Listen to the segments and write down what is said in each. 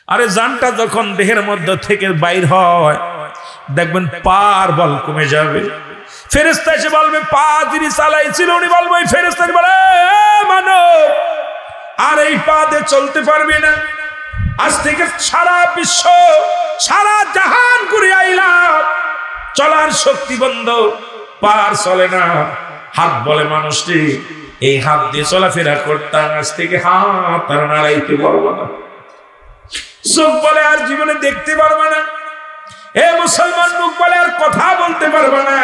আরে জানটা যখন দেহের মধ্যে থেকে বাইর হয় দেখবেন পার বল কমে যাবে। ফেরেশতা এসে বলবে পা যিনি চালাইছিল উনি বলবে, ওই ফেরেশতা বলে মানব আর এই পা দিয়ে চলতে পারবে না, আজ থেকে সারা বিশ্ব সারা জাহান ঘুরে আইলাম, চলার শক্তি বন্ধ, পার চলে না। হাত বলে মানুষটি এই হাত দিয়ে চলাফেরা করতাম, আজ থেকে হাত আর নাড়াইতে পারবো না। চোখ বলে আর জীবনে দেখতে পারবো না। এ মুসলমান মুখ বলে আর কথা বলতে পারবো না,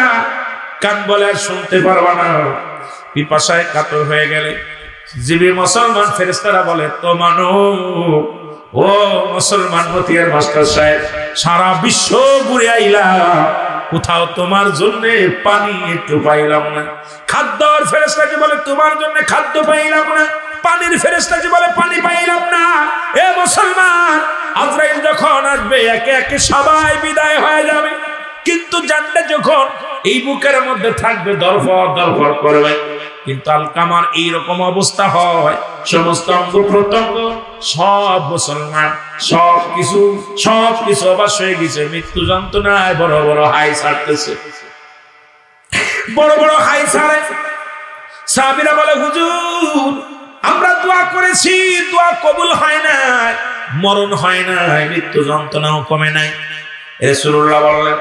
কান বলে আর শুনতে পারবো না। পিপাসায় কাতর হয়ে গেলে জীবী মুসলমান ফেরেশতারা বলে তো মানো ও মুসলমান মতিয়ার মাস্টার সাহেব, সারা বিশ্ব ঘুরে আইলা, কোথাও তোমার জন্য পানি একটু পাইলাম না। খাদ্যর ফেরেশতাকে বলে তোমার জন্য খাদ্য পাইলাম না। পানির ফেরেশতাকে বলে পানি পাইলাম না। এ মুসলমান, আজরাইল যখন আসবে একে একে সবাই বিদায় হয়ে যাবে, কিন্তু জানটা যখন এই বুকের মধ্যে থাকবে দরফর দরফর করবে। কিন্তু আলকামার এইরকম অবস্থা হয়, সমস্ত অঙ্গ প্রত্যঙ্গ সব মুসলমান সবকিছু অবশ্য হয়ে গেছে, মৃত্যু যন্ত্রণায় বড় বড় হাই ছাড়তেছে, বড় বড় হাই ছাড়ে। সাহাবীরা বলে হুজুর আমরা দোয়া করেছি, দোয়া কবুল হয় নাই, মরণ হয় নাই, মৃত্যু যন্ত্রণাও কমে নাই। রাসূলুল্লাহ বললেন,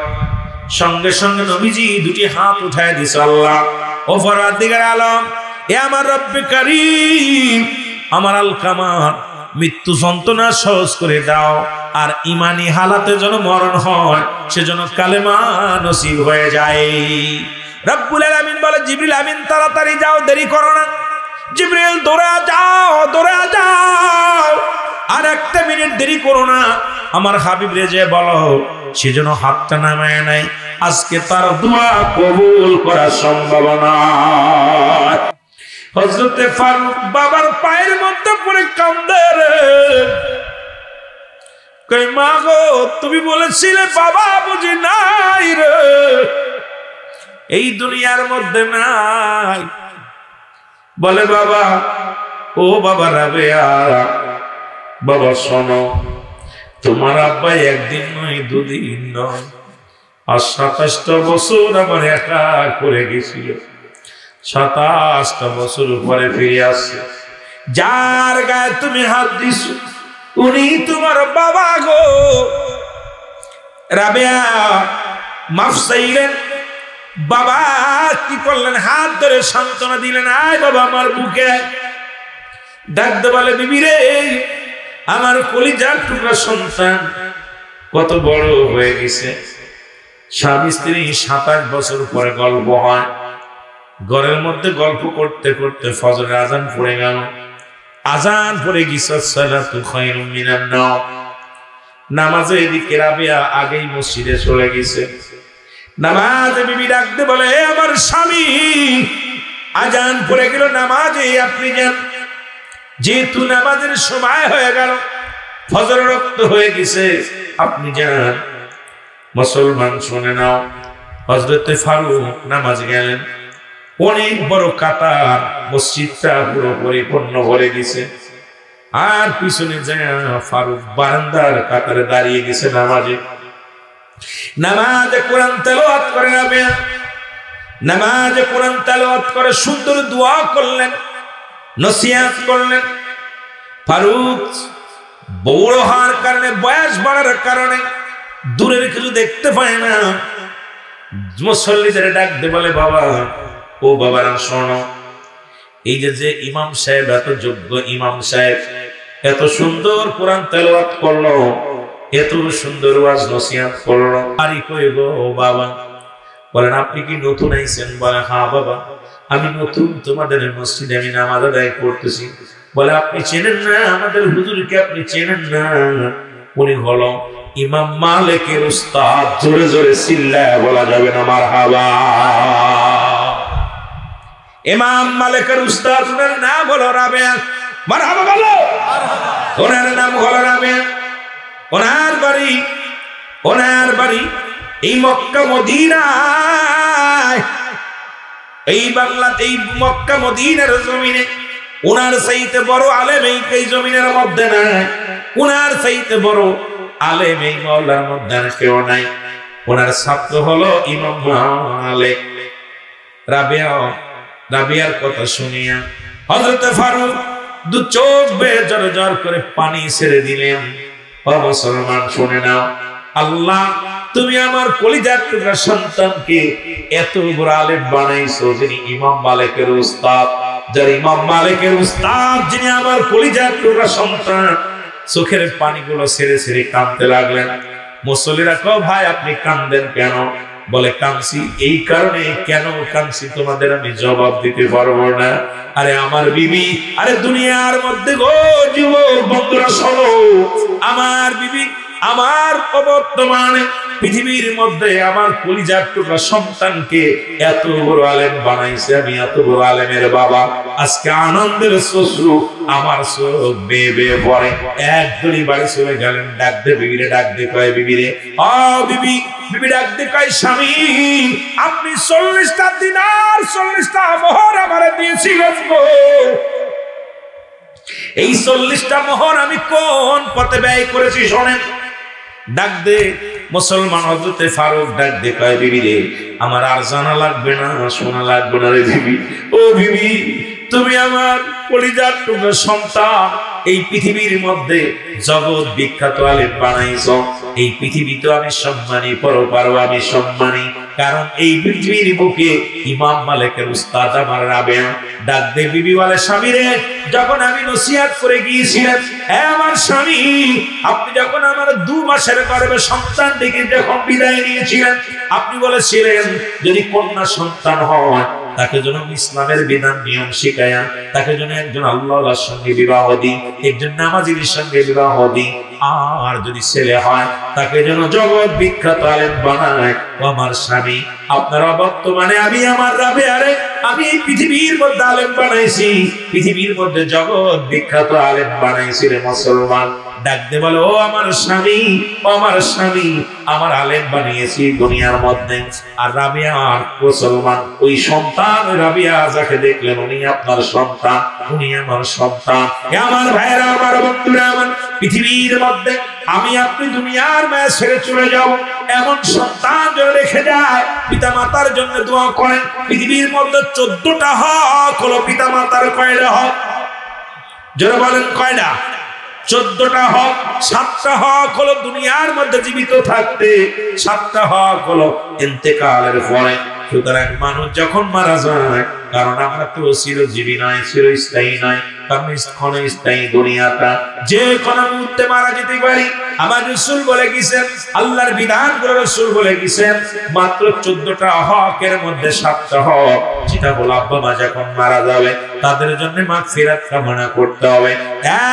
সঙ্গে সঙ্গে নবীজি দুটি হাত উঠায় দিছে, আল্লাহ ও পরওয়ারদিগার আলম, এ আমার রব্বে কারীম, আমার আলকামার মৃত্যু যন্ত্রণা সহজ করে দাও, আর ইমানি হালাতে যেন মরণ হয়, সেজন্য কালেমা নসিব হয়ে যায়। রব্বুল আলামিন বলে জিবরিল আমিন তাড়াতাড়ি যাও, দেরি করো না। জিবরিল দৌড়া যাও, আর একটা মিনিট দেরি করো না, আমার হাবিব রে যে বলো সেজন্য হাতটা নামায় নাই, আজকে তার দোয়া কবুল করা সম্ভব না। হযরতে ফারুক বাবার পায়ের মধ্যে পড়ে কান্দে রে, কই মা গো তুমি বলেছিলে বাবা বুঝি নাই রে, এই দুনিয়ার মধ্যে নাই। বলে বাবা, ও বাবা রাবেয়া, বাবা শোনো, তোমার আব্বা একদিন নয় দুদিন নয়, আর 27টা বছর আমার একা করে গেছিল, 27টা বছর পরে ফিরে আসছে। যার গায়ে তুমি হাত দিছো উনি তোমার বাবা গো। রাবেয়া মাফ চাইলেন, বাবা কি করলেন, হাত ধরে সান্ত্বনা দিলেন, আয় বাবা আমার বুকে ডাকতে বলে বিবি রে, আমার কলিজার টুকরা সন্তান কত বড় হয়ে গেছে। স্বামী স্ত্রী 27 বছর পরে গল্প হয়, ঘরের মধ্যে গল্প করতে করতে ফজরের আজান পড়ে গেল। আজান পড়ে গেছে, সালাতু খায়রুম মিনান নাওম, নামাজে এদিকে রাবেয়া আগেই মসজিদে চলে গেছে। নামাজে বিবি ডাকতে বলে, হে আমার স্বামী, আজান পড়ে গেল, নামাজে আপনি যান, যেহেতু নামাজের সময় হয়ে গেল, ফজর রক্ত হয়ে গেছে, আপনি যান। মুসলমান শুনে নাও, হযরতে ফারুক নামাজ গেলেন, অনেক বড় কাতার, মসজিদটা পুরো পরিপূর্ণ ভরে গেছে, আর পিছনে যায় ফারুক বারান্দার কাতারে দাঁড়িয়ে গেছে নামাজে। নামাজে কোরআন তেলাওয়াত করে রাবেয়া, নামাজে কোরআন তেলাওয়াত করে সুন্দর দোয়া করলেন, নসিহত করলেন। ফারুক বড় হওয়ার কারণে, বয়স বাড়ার কারণে দূরের কিছু দেখতে পায় না। মুসল্লিদের ডাকতে বলে, বাবা ও বাবারা শোনো, এই যে ইমাম সাহেব, এত যোগ্য ইমাম সাহেব, এত সুন্দর কোরআন তেলাওয়াত করলো, এত সুন্দর ওয়াজ নসিহত করলো, আরে কই গো বাবা? বলেন আপনি কি নতুন আইছেন? বলে হ্যাঁ বাবা আমি নতুন, তোমাদের মসজিদে আমি নামাজ আদায় করতেছি। বলে আপনি চেনেন না আমাদের হুজুরকে? আপনি চেনেন না? উনি হলো ইমাম মালিকের উস্তাদ। জোরে জোরে চিল্লায় বলা যাবে না মারহাবা। ইমাম মালিকের উস্তাদ, ওনার নাম হলো রাবেয়া। মারহাবা বলো। ওনার নাম হলো রাবেয়া। ওনার বাড়ি এই মক্কা মদিনায়, এই বাংলাতে, এই মক্কা মদিনার জমিনে উনার চাইতে বড় আলেম এই জমিনের মধ্যে নাই, উনার চাইতে বড় আলেম এই মহল্লার মধ্যে কেউ নাই। ওনার ছাত্র হলো ইমাম মালিক। রাবিয়ার কথা শুনিয়া হযরত ফারুক দু চোখ বেয়ে জর জর করে পানি ছেড়ে দিলেন। ও মুসলমান শুনে নাও, আল্লাহ তুমি আমার কলিজার টুকরা সন্তানকে এত বড় আলেম বানাইছো, যিনি ইমাম মালিকের উস্তাদ, যার ইমাম মালিকের উস্তাদ, যিনি আমার কলিজার টুকরা সন্তান। চোখের পানিগুলো ছেড়ে ছেড়ে কাঁদতে লাগলেন। মুসল্লিরা কও ভাই আপনি কাঁদেন কেন? বলে কাঁদছি এই কারণে। কেন কাঁদছি তোমাদের আমি জবাব দিতে পারবো না। আরে আমার বিবি, আরে দুনিয়ার মধ্যে গো যুবক বন্ধুরা শোনো, আমার বিবি আমার অবর্তমানে পৃথিবীর মধ্যে আমার কলিজার টুকরা সন্তানকে এত বড় আলেম বানাইছে। আমি এত বড় আলেমের বাবা। আজকে আনন্দের শ্বশ্রু আমার চোখ বেয়ে বেয়ে পড়ে। একদমই বাড়ি চলে গেলেন। ডাক দে বিবিরে, ডাক দে কয় বিবিরে, ও বিবি, বিবি ডাক দে কয় স্বামী আপনি 40টা দিনার 40টা মোহর আমারে দিয়েছিলেন গো, এই 40টা মোহর আমি কোন পথে ব্যয় করেছি শোনেন। ডাক দে মুসলমান হযরতে ফারুক ডাক দে কয় বিবি রে, আমার আর জানা লাগবে না, শোনা লাগবে না রে বিবি। ও বিবি, তুমি আমার কলিজার টুকরা সন্তান, এই পৃথিবীর মধ্যে জগৎ বিখ্যাত আলেম বানাইছো। এই পৃথিবীতে আমি সম্মানী, পরপারও আমি সম্মানী, কারণ এই পৃথিবীর বুকে ইমাম মালিকের উস্তাদ আমার রাবেয়া। ডাক দে বিবি বলে স্বামী রে, যখন আমি নসিহত করে গিয়েছিলাম, আমার স্বামী আপনি যখন আমার 2 মাসের গর্ভে সন্তান থেকে যখন বিদায় নিয়েছিলেন, আপনি বলেছিলেন যদি কন্যা সন্তান হয় তাকে যেন ইসলামের বিধান নিয়ম শিখায়া, তাকে যেন একজন আল্লাহর সঙ্গে বিবাহ দিই, একজন নামাজীর সঙ্গে বিবাহ দিই, আর যদি ছেলে হয় তাকে যেন জগৎ বিখ্যাত আলেম বানায়। ও আমার স্বামী, আপনারা বর্তমানে আমি আমার রাবেয়ারে আমি এই পৃথিবীর মধ্যে আলেম বানাইছি, পৃথিবীর মধ্যে জগৎ বিখ্যাত আলেম বানাইছি রে মুসলমান। ডাক দে বলে ও আমার স্বামী, ও আমার স্বামী, আমার আলেম বানিয়েছি দুনিয়ার মধ্যে। আর রাবিয়া আর মুসলমান, ওই সন্তান রাবিয়া যাকে দেখলেন উনি আপনার সন্তান, উনি আমার সন্তান। আমার ভাইরা, আমার বন্ধুরা, আমার পৃথিবীর মধ্যে আমি আপনি দুনিয়ার মায়া ছেড়ে চলে যাব, এমন সন্তান যেন রেখে যায়। পিতা মাতার জন্য দোয়া করেন। পৃথিবীর মধ্যে 14টা হক হলো পিতা মাতার। কয়টা হক যারা বলেন? কয়টা? 14টা হক। 7টা হক হলো দুনিয়ার মধ্যে জীবিত থাকতে, 7টা হক হলো ইন্তেকালের পরে। সুতরাং মানুষ যখন মারা যায়, কারণ আমরা তো চিরজীবী নয়, চিরস্থায়ী নয়, কারণ ক্ষণস্থায়ী দুনিয়াটা, যে কোনো মুহূর্তে মারা যেতে পারি। আমার রাসূল বলে গেছেন, আল্লাহর বিধান করে রাসূল বলে গেছেন, মাত্র 14টা হকের মধ্যে 7টা হক, যেটা হলো আব্বা মা যখন মারা যাবে তাদের জন্য মাগফিরাত কামনা করতে হবে।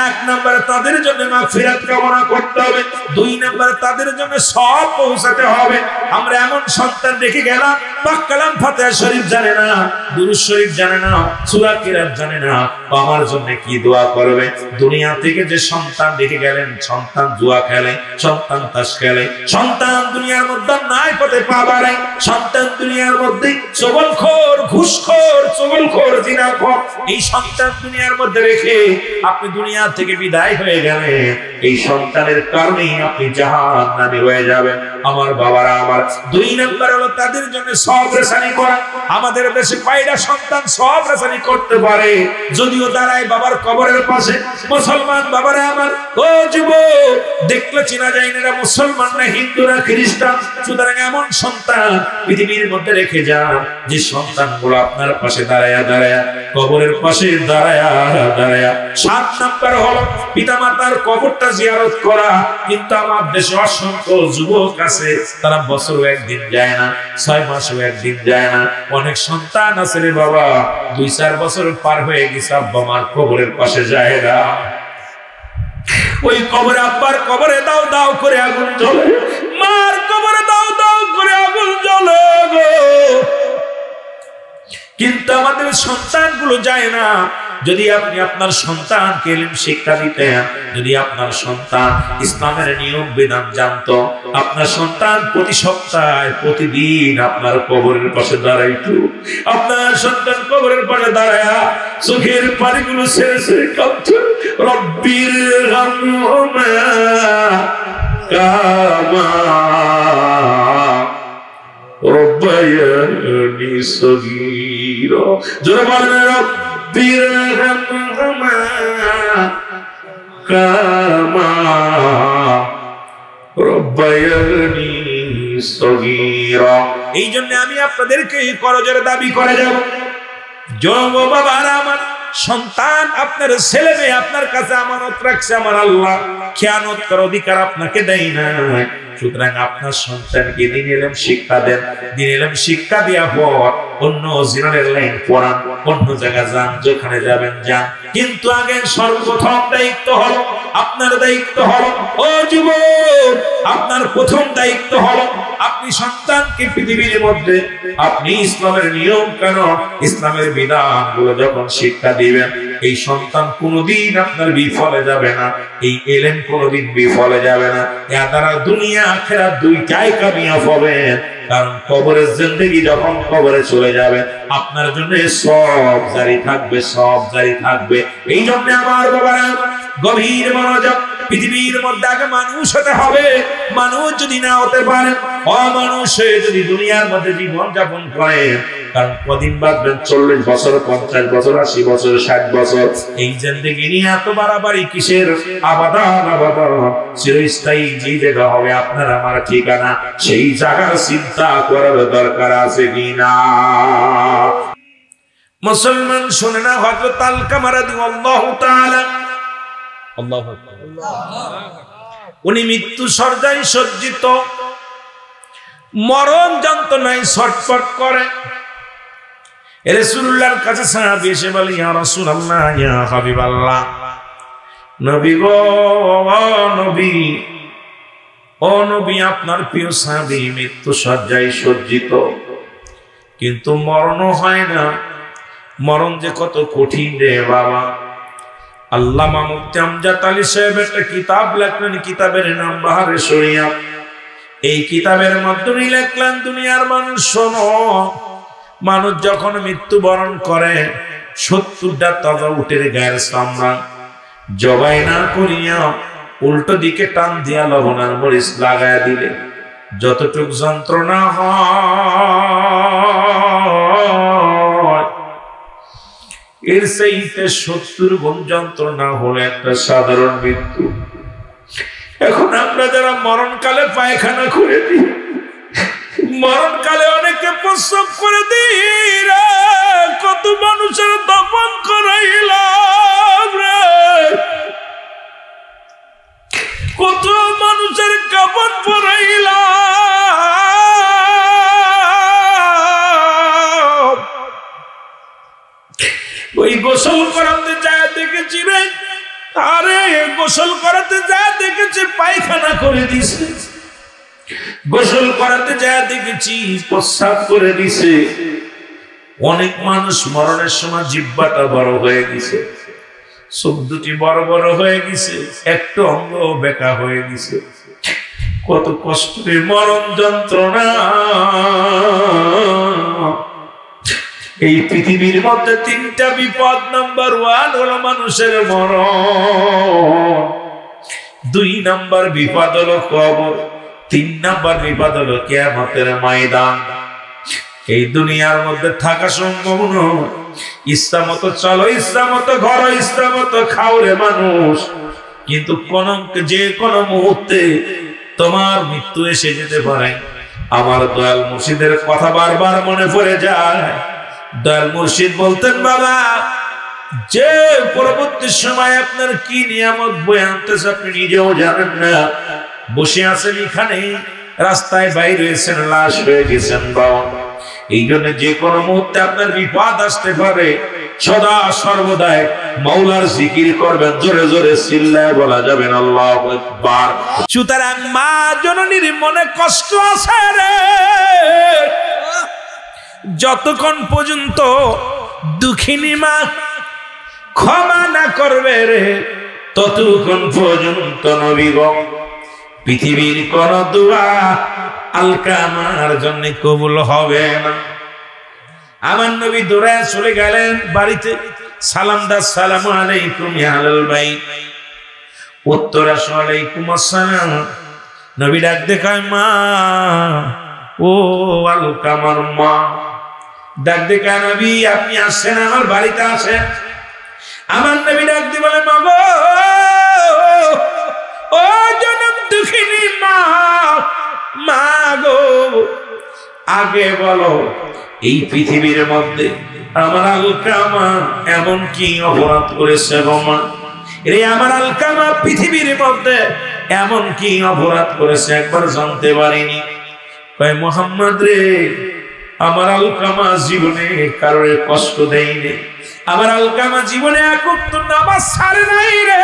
1 নম্বরে তাদের জন্য মাগফিরাত কামনা করতে হবে। 2 নম্বরে তাদের জন্য সওয়াব পৌঁছাতে হবে। আমরা এমন সন্তান রেখে গেলাম, পাক কালাম ফাতিহা শরীফ জানে না, দুরূদ শরীফ জানে না, সূরা কিরাত জানে না, আমার জন্য কি দোয়া করবে? দুনিয়া থেকে যে সন্তান রেখে গেলেন, সন্তান জুয়া খেলে, সন্তান তাস খেলে, সন্তান দুনিয়ার মধ্যে নাই পথে পা বাড়ায়, সন্তান দুনিয়ার মধ্যে চগলখোর, ঘুষখোর, চগলখোর, জিনাখোর, এই সন্তান দুনিয়ার মধ্যে রেখে আপনি দুনিয়া থেকে বিদায় হয়ে গেলেন। এই সন্তানের কারণেই আপনি জাহান্নামী হয়ে যাবেন। আমার বাবারা, আমার 2 নম্বর হলো তাদের জন্য সওয়াব রেসানি করা। আমাদের দেশে কয়টা সন্তান সওয়াব রেসানি করতে পারে? যদিও দাঁড়ায় বাবার কবরের পাশে। মুসলমান বাবারা আমার, ও যুবক, দেখলে চেনা যায় না মুসলমান না হিন্দু না খ্রিস্টান। সুতরাং এমন সন্তান পৃথিবীর মধ্যে রেখে যান, যে সন্তানগুলো আপনার পাশে দাঁড়ায়া দাঁড়ায়া, কবরের পাশে দাঁড়ায়া দাঁড়ায়া। 7 নম্বর হলো পিতামাতার কবরটা জিয়ারত করা। কিন্তু আমার দেশে অসংখ্য যুবক আছে, তারা বছরও একদিন যায় না, 6 মাসও একদিন যায় না। অনেক সন্তান আছে রে বাবা, 2-4 বছর পার হয়ে গেছে, আব্বা মার কবরের পাশে যায় না। ওই কবরে, আব্বার কবরে দাও দাও করে আগুন জ্বলে, মার কবরে দাও দাও করে আগুন জ্বলে গো। কিন্তু আমাদের সন্তানগুলো যায় না। যদি আপনি আপনার সন্তানকে ইলম শিক্ষা দিতেন, যদি আপনার সন্তান ইসলামের নিয়ম বিধান জানতো, আপনার সন্তান প্রতি সপ্তাহে প্রতিদিন আপনার কবরের পাশে দাঁড়াইতো। আপনার সন্তান কবরের পাশে দাঁড়ায়া চোখের পানিগুলো ছেড়ে ছেড়ে কাঁদছে রব্বির হামহুমা কামা রব্বায়ানি সগীরা জোরে বলেন রব্বির হামহুমা কামা রব্বায়ানি সগীরা। এই জন্য আমি আপনাদেরকে করজোরে দাবি করে যাব, যুব বাবারা, আমার সন্তান আপনার ছেলে মেয়ে আপনার কাছে আমানত রাখছে আমার আল্লাহ, খেয়ানত করার অধিকার আপনাকে দেয় না। সুতরাং আপনার সন্তানকে দিন এলেম শিক্ষা দেন, দিন এলেম শিক্ষা দেওয়া পর অন্য জিনের লাইন পড়ান, অন্য জায়গা যান, যেখানে যাবেন যান, কিন্তু আগে সর্বপ্রথম দায়িত্ব হলো আপনার, দায়িত্ব হলো ও যুবক, আপনার প্রথম দায়িত্ব হলো আপনি সন্তানকে পৃথিবীর মধ্যে আপনি ইসলামের নিয়ম কানুন, ইসলামের বিধানগুলো যখন শিক্ষা দিবেন, এই সন্তান কোনোদিন আপনার বিফলে যাবে না, এই এলেম কোনোদিন বিফলে যাবে না। এর দ্বারা দুনিয়া আখিরাত দুইটাই কামিয়াব হবেন। কারণ কবরের জিন্দেগি যখন কবরে চলে যাবে আপনার জন্য সব জারি থাকবে, সব জারি থাকবে। এই জন্য আমার বাবারা গভীর মনোযোগ, পৃথিবীর মধ্যে আগে মানুষ হতে হবে। মানুষ যদি না হতে পারেন, অমানুষ হয়ে যদি দুনিয়ার মধ্যে জীবন যাপন করেন, কারণ কদিন বাঁচবেন, 40 বছর, 50 বছর, 80 বছর, 60 বছর, এই জিন্দেগি নিয়ে এত বাড়াবাড়ি কিসের? আবাদান আবাদান চিরস্থায়ী যে জায়গা হবে আপনার আমার ঠিকানা, সেই জায়গার চিন্তা করার দরকার আছে কিনা? মুসলমান শুনে না, হযরত আলকামা রাদিয়াল্লাহু তাআলা, আল্লাহু আকবার, উনি মৃত্যু শয্যায় সজ্জিত, মরণ যন্ত্রণায় ছটফট করে। রাসূলুল্লাহর কাছে সাহাবী এসে বলে, ইয়া রাসূলুল্লাহ, ইয়া হাবিবাল্লাহ, নবী গো, নবী, ও নবী, আপনার প্রিয় সাহাবী মৃত্যু শয্যায় সজ্জিত, কিন্তু মরণ হয় না। মরণ যে কত কঠিন রে বাবা। আল্লামা মুফতি আমজাদ আলী সাহেব একটা কিতাব লেখলেন, কিতাবের নাম বাহারে শরিয়াত। এই কিতাবের মাধ্যমে লেখলেন, দুনিয়ার মানুষ শোনো, মানুষ যখন মৃত্যুবরণ করে 70টা তাজা উটের গায়ের চামড়া জবাই না করিয়া উল্টো দিকে টান দিয়া লবণার মরিচ লাগায়া দিলে যতটুক যন্ত্রণা হয়, এর চাইতে 70 গুণ যন্ত্রণা হলো একটা সাধারণ মৃত্যু। এখন আমরা যারা মরণকালে পায়খানা করে দিই, মরণকালে অনেকে প্রসব করে দিই, কত মানুষের দফন করাইলাম রে, কত মানুষের কাফন পরাইলাম। ওই গোসল করাতে যায় দেখেছি রে, আরে গোসল করাতে যায় দেখেছি পায়খানা করে দিছে, গোসল করাতে যায় দেখেছি প্রস্রাব করে দিছে। অনেক মানুষ মরণের সময় জিহ্বাটা বড় হয়ে গেছে, চোখ দুটি বড় বড় হয়ে গেছে, একটা অঙ্গ বেঁকা হয়ে গেছে। কত কষ্টের মরণ যন্ত্রণা। এই পৃথিবীর মধ্যে 3টা বিপদ। নাম্বার 1 হলো মানুষের মরণ, 2 নাম্বার বিপদ হলো কবর, 3 নাম্বার বিপদ হলো কিয়ামতের ময়দান। এই দুনিয়ার মধ্যে থাকা সম্ভব নয়। ইচ্ছা মতো চলো, ইচ্ছা মতো ঘর, ইচ্ছা মতো খাও রে মানুষ, কিন্তু যে কোনো মুহূর্তে তোমার মৃত্যু এসে যেতে পারে। আমার দয়াল মুর্শিদের কথা বারবার মনে পড়ে যায়। দয়াল মুর্শিদ বলতেন, বাবা, যে পরবর্তী সময় আপনার কি নিয়ামত বয়ে আনতেছে আপনি নিজেও জানেন না। বসে আছেন এখানে, রাস্তায় বাইরে হয়েছেন, লাশ হয়ে গেছেন বাবা। এই জন্য যে কোনো মুহূর্তে আপনার বিপদ আসতে পারে। সদা সর্বদাই মাওলার জিকির করবেন, জোরে জোরে চিল্লায় বলা যাবেন আল্লাহু আকবার। সুতরাং মা জননীর মনে কষ্ট আছে রে, যতক্ষণ পর্যন্ত দুঃখিনী মা ক্ষমা না করবে রে, ততক্ষণ পর্যন্ত নবী গো পৃথিবীর কোন দোয়া আলকামার জন্য কবুল হবে না। আমার নবী দৌড়ায় চলে গেলেন বাড়িতে, সালাম দা সালামু আলাইকুম ইয়া আহলাল বাইত উত্তর আসো আলাইকুম আসসালাম নবী ডাক দেখায় মা ও আলকামার মা ডাক দেখায় নবী আপনি আসেন আমার বাড়িতে আসেন আমার নবী ডাক দিয়ে বলে মা গো ও জনম দুঃখিনী মা মা গো আগে বলো এই পৃথিবীর মধ্যে আমার আলকামা এমন কি অপরাধ করেছে গো মা রে আমার আলকামা পৃথিবীর মধ্যে এমন কি অপরাধ করেছে একবার জানতে পারিনি কয় মুহাম্মদ রে আমার আলকামা জীবনে কারোর কষ্ট দেয়নি আমার আলকামা জীবনে এক ওয়াক্ত নামাজ ছাড়ে নাই রে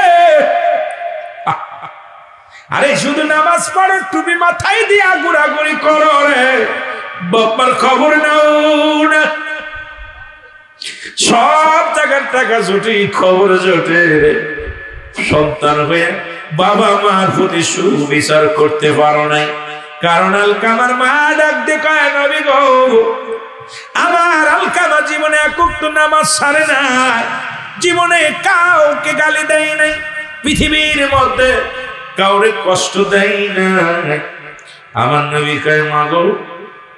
আরে শুধু নামাজ পড়ো তুমি মাথায় দিয়া ঘোরাঘুরি করো রে বাবার খবর নাও না সব জায়গার টাকা জোটে খবর জোটে রে সন্তান হয়ে বাবা মার প্রতি সুবিচার করতে পারো নাই কারণ আলকামার মা ডাক দেখায় নবী গো আমার আলকামা জীবনে এক ওয়াক্ত নামাজ ছাড়ে নাই জীবনে কাউকে গালি দেয় নাই পৃথিবীর মধ্যে কাউরে কষ্ট দেয় না আমার নবী কয় মা গো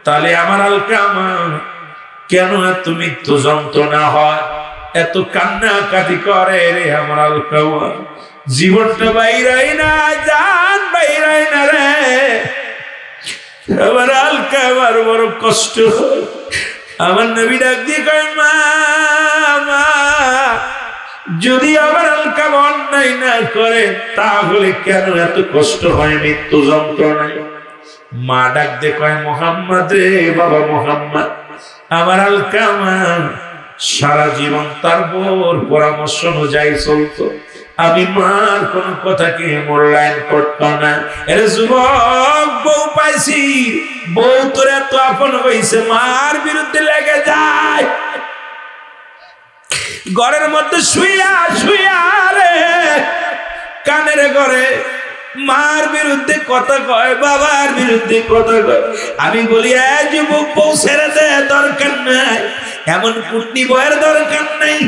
তাহলে আমার আলকামা কেন এত মৃত্যু যন্ত্রণা হয় এত কান্নাকাটি করে রে আমার আলকামা জীবনটা বাইরাই না জান বাইরাই না রে আমার আলকামার বড় কষ্ট আমার নবী ডাক দিয়ে কয় মা যদি আমার আলকামা অন্যায় না করে তাহলে কেন এত কষ্ট হয় মৃত্যু যন্ত্রণায় মা ডাক দিয়ে কয় মুহাম্মদ রে বাবা মুহাম্মদ আমার আলকামা সারা জীবন তার বোর পরামর্শ অনুযায়ী চলতো আমি মার কোন কথাকে মূল্যায়ন করতাম না এর যুবক বউ পাইছি বউ তোর এত আপন হয়েছে মার বিরুদ্ধে লেগে যায় ঘরের মধ্যে শুইয়া শুইয়া রে কানের ঘরে মার বিরুদ্ধে কথা কয় বাবার বিরুদ্ধে কথা কয় আমি বলি যুবক বউ ছেড়ে দে দরকার নাই এমন কুটনি বয়ের দরকার নেই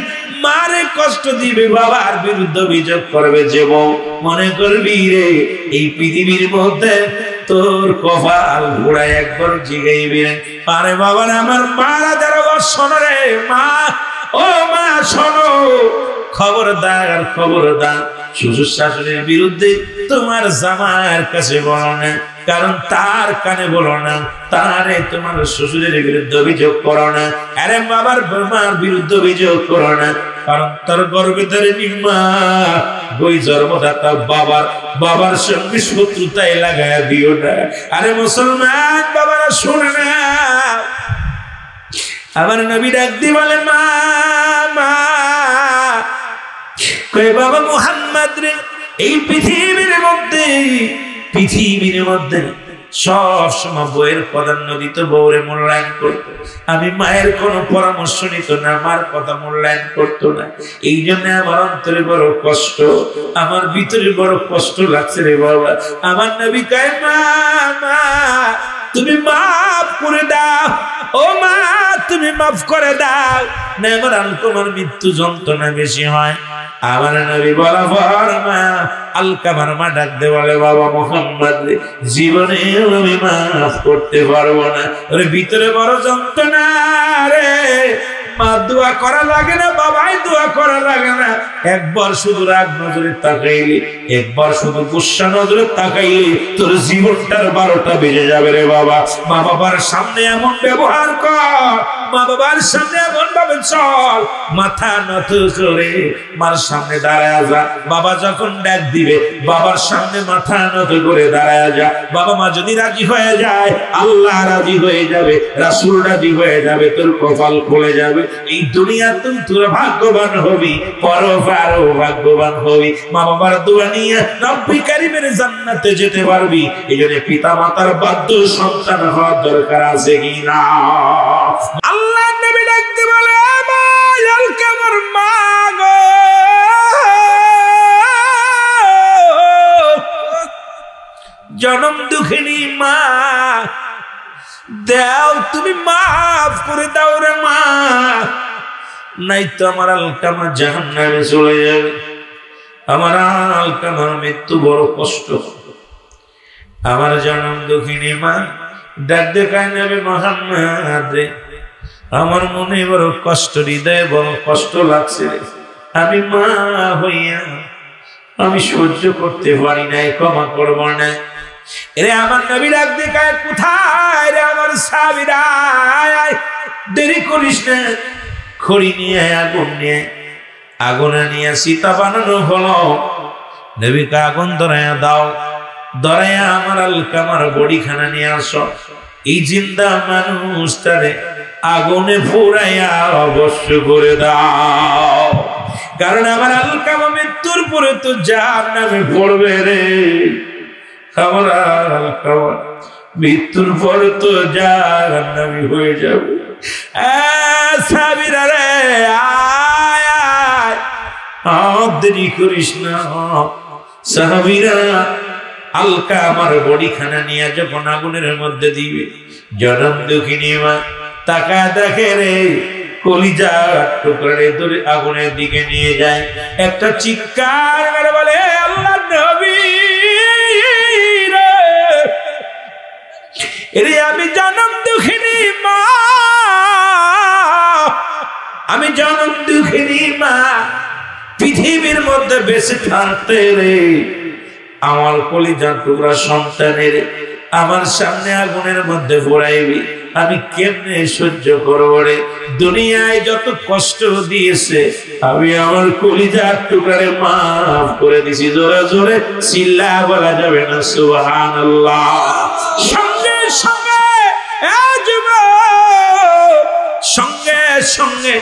মারে কষ্ট দিবে বাবার বিরুদ্ধে অভিযোগ করবে যে বউ মনে করবি রে এই পৃথিবীর মধ্যে তোর কপাল ঘোড়ায় একবার জিগাইবি আরে বাবার আমার মারা যারা শোনো রে মা ও মা শোনো খবরদার খবরদার শ্বশুর শাশুড়ির বিরুদ্ধে তোমার জামার কাছে বলো না কারণ তার কানে বলো না তারে তোমার শ্বশুরের বিরুদ্ধে অভিযোগ করো না আরে বাবার মার বিরুদ্ধে অভিযোগ করো না কারণ তার গর্ভে ধরে নিম্মা বই জন্মদাতা বাবার সঙ্গে শত্রুতায় লাগায় দিও না আরে মুসলমান বাবারা শোনে না আমার নবী ডাক দিয়ে বলে মা মা কই বাবা মুহাম্মদ রে এই পৃথিবীর মধ্যে সব সময় বইয়ের প্রাধান্য দিত বউরে মূল্যায়ন করতো আমি মায়ের কোনো পরামর্শ নিত না মার কথা মূল্যায়ন করতো না এই জন্য আমার অন্তরে বড় কষ্ট আমার ভিতরে বড় কষ্ট লাগছে রে বাবা আমার নবী কয় মা মা তুমি মাফ করে দাও ও মা তুমি মাফ করে দাও না আমার আলকামার মৃত্যু যন্ত্রণা বেশি হয় আমার নবী বলা পর মা আলকামার মা ডাক দে বলে বাবা মুহাম্মদ জীবনে আমি মাফ করতে পারবো না ওর ভিতরে বড় যন্ত্রণা রে মা দোয়া করা লাগে না বাবাই দোয়া করা লাগে না একবার শুধু রাগ নজরে তাকাইলি একবার শুধু গুসা নজরে তাকাইলি তোর জীবনটার 12টা বেজে যাবে রে বাবা মা বাবার সামনে এমন ব্যবহার কর মা বাবার সামনে এমন ভাবে চল মাথা নত করে মার সামনে দাঁড়ায় যা বাবা যখন ডাক দিবে বাবার সামনে মাথা নত করে দাঁড়ায় যা বাবা মা যদি রাজি হয়ে যায় আল্লাহ রাজি হয়ে যাবে রাসূল রাজি হয়ে যাবে তোর কপাল খুলে যাবে এই দুনিয়াতে তুই ভাগ্যবান হবি পরপারও ভাগ্যবান হবি মা বাবার দোয়া নিয়ে রব্বি কারীমের জান্নাতে যেতে পারবি এইজন্য পিতা মাতার বাধ্য সন্তান হওয়ার দরকার আছে কি না আল্লাহ নবী ডাকতে বলে আমার আলকামার মা গো জনম দুঃখিনী মা দাও তুমি মাফ করে দাও রে মা নাই তো আমার আলকামা জাহান্নামে চলে যাবে। আমার আলকামার মৃত্যু বড় কষ্ট। আমার জনম দুঃখিনী মা ডাক দেখায় নবী মুহাম্মদ রে, আমার মনে বড় কষ্ট, হৃদয়ে বড় কষ্ট লাগছে রে। আমি মা হইয়া আমি সহ্য করতে পারি নাই, ক্ষমা করবো না। এরে আমার নবী ডাক দেখায়, কোথায় রে আমার সাহাবীরা, দেরি করিস না, খড়ি নিয়ে আগুন নিয়ে, আগুনে নিয়ে সীতা বানানো হলো। নবীকে আগুন ধরাইয়া দাও, ধরাইয়া আমার আলকামার বড়িখানা নিয়ে আসো। এই জিন্দা মানুষটারে আগুনে পুরাইয়া অবশ্য করে দাও, কারণ আমার আলকামা মৃত্যুর পরে তো জাহান্নামে পড়বে রে। আমার আলকামা মৃত্যুর পরে তো জাহান্নামী হয়ে যাবে। সাহাবীরা রে, আয় আয়, দেরি করিস না। সাহাবীরা আলকামার বড়িখানা নিয়ে যখন আগুনের মধ্যে দিবে, জনম দুঃখিনী মা তাকায় দেখে রে, কলিজা টুকরে ধরে আগুনের দিকে নিয়ে যায়। একটা চিৎকার মেরে বলে, আল্লাহর নবী রে, এরে আমি জনম দুঃখিনী মা, আমি জনম দুঃখিনী মা, পৃথিবীর মধ্যে বেঁচে থাকতে রে আমার কলিজার টুকরা সন্তানের আমার সামনে আগুনের মধ্যে পড়াইবি, আমি কেমনে সহ্য করব রে। দুনিয়ায় যত কষ্ট দিয়েছে আমি আমার কলিজার টুকরারে মাফ করে দিছি। জোরে জোরে চিল্লা বলা যাবে না সুবহানাল্লাহ। সঙ্গে সঙ্গে সঙ্গে সঙ্গে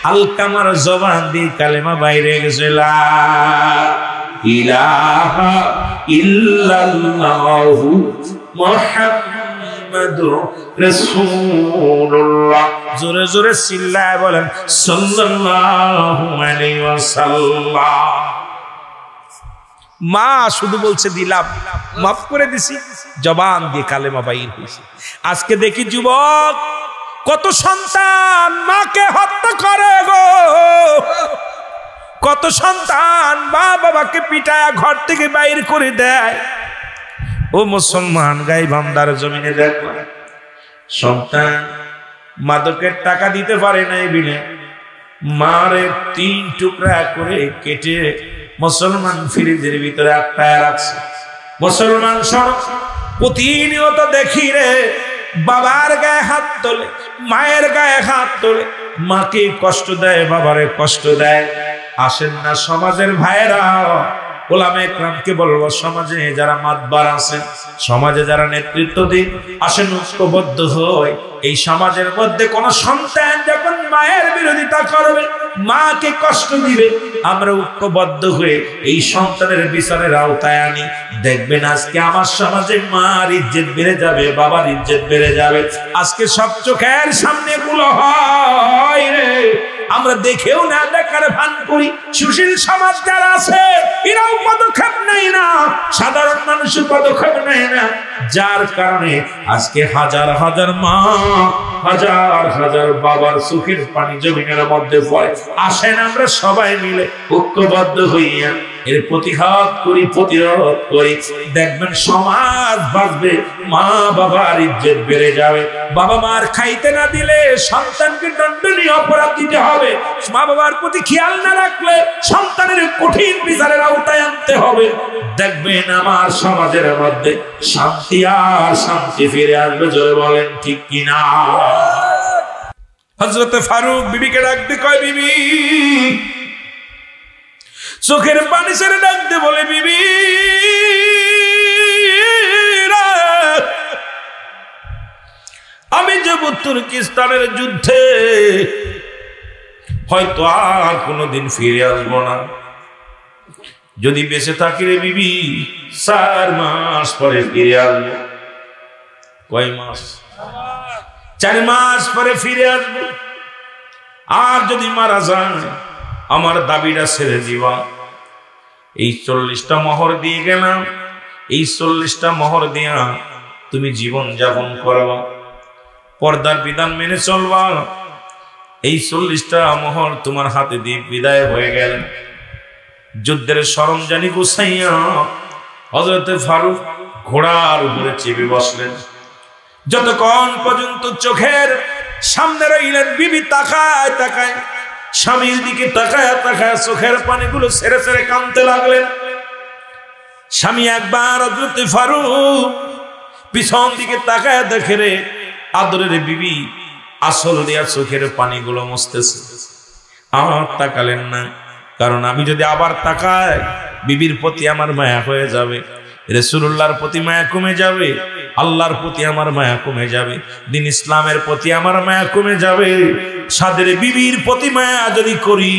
আলকামার জবান দিয়ে কালেমা বাইরে গেছে, লা ইলাহা ইল্লাল্লাহু মুহাম্মাদুর রাসূলুল্লাহ। জোরে জোরে চিল্লায় বলেন সাল্লাল্লাহু আলাইহি ওয়াসাল্লাম। মা শুধু বলছে দিলাম, মাফ করে দিছি, জবান দিয়ে কালেমা বাইর হয়েছে। আজকে দেখি যুবক কত সন্তান মাকে হত্যা করে গো, কত সন্তান মা বাবাকে পিটায়া ঘর থেকে বাইর করে দেয়। ও মুসলমান, গাই বান্দার জমিনে দেখলাম সন্তান মাদকের টাকা দিতে পারে নাই বিলে মারে 3 টুকরা করে কেটে মুসলমান ফ্রিজের ভিতরে আটকায় রাখছে। মুসলমান সব প্রতিনিয়ত দেখি রে, বাবার গায়ে হাত তোলে, মায়ের গায়ে হাত তোলে, মাকে কষ্ট দেয়, বাবারে কষ্ট দেয়। আসেন না সমাজের ভাইয়েরা, ওলামায়ে কেরামকে বলবো, সমাজে যারা মাতবার আছেন, সমাজে যারা নেতৃত্ব দিন, আসেন ঐক্যবদ্ধ হয়। এই সমাজের মধ্যে কোন সন্তান যখন মায়ের বিরোধিতা করবে, মাকে কষ্ট দিবে, আমরা ঐক্যবদ্ধ হয়ে এই সন্তানের বিচারের আওতায় আনি। দেখবেন আজকে আমার সমাজে মার ইজ্জত বেড়ে যাবে, বাবার ইজ্জত বেড়ে যাবে। আজকে সব চোখের সামনে গুলো হয় রে, আমরা দেখেও না দেখার ভান করি। সুশীল সমাজ যারা আছে এরাও পদক্ষেপ নেয় না, সাধারণ মানুষের পদক্ষেপ নেয় না, যার কারণে আজকে হাজার হাজার মা, হাজার হাজার বাবার চোখের পানি জমিনের মধ্যে পড়ে। আসেন আমরা সবাই মিলে ঐক্যবদ্ধ হইয়া এর প্রতিঘাত করি, প্রতিরোধ করি। দেখবেন সমাজ বাঁচবে, মা বাবার ইজ্জত বেড়ে যাবে। বাবা মার খাইতে না দিলে সন্তানকে দণ্ডনীয় অপরাধ দিতে হবে। মা বাবার প্রতি খেয়াল না রাখলে সন্তানের কঠিন বিচারের আওতায় আনতে হবে। দেখবেন আমার সমাজের মধ্যে শান্তি আর শান্তি ফিরে আসবে। জোরে বলেন ঠিক কিনা? হযরত ফারুক বিবিকে ডাকতে কয়, বিবি, চোখের পানি ছেড়ে ডাকতে বলে, বিবি আমি যাব তুর্কিস্তানের যুদ্ধে, হয়তো আর কোনোদিন ফিরে আসবো না। যদি বেঁচে থাকি রে বিবি 4 মাস পরে ফিরে আসবো। কয় মাস? 4 মাস পরে ফিরে আসবো। আর যদি মারা যায় আমার দাবিটা ছেড়ে দিবা। এই 40টা মোহর দিয়ে গেলাম, এই 40টা মোহর দিয়া তুমি জীবন যাপন করবা, পর্দার বিধান মেনে চলবা। এই 40টা মোহর তোমার হাতে দিয়ে বিদায় হয়ে গেলেন। যুদ্ধের সরঞ্জানি গুছাইয়া হযরত ফারুক ঘোড়ার উপরে চেপে বসলেন। যতক্ষণ পর্যন্ত চোখের সামনে রইলেন, বিবি তাকায় তাকায় স্বামীর দিকে তাকায় তাকায় চোখের পানিগুলো ছেড়ে ছেড়ে কাঁদতে লাগলেন। স্বামী একবার হযরত ফারুক পিছন দিকে তাকায় দেখে রে আদরের বিবি আসল দিয়া চোখের পানিগুলো মুছতেছে। আর তাকালেন না, কারণ আমি যদি আবার তাকাই বিবির প্রতি আমার মায়া হয়ে যাবে, রাসূলুল্লাহর প্রতি মায়া কমে যাবে, আল্লাহর প্রতি আমার মায়া কমে যাবে, দ্বীন ইসলামের প্রতি আমার মায়া কমে যাবে। সাদের বিবির প্রতি মায়া যদি করি,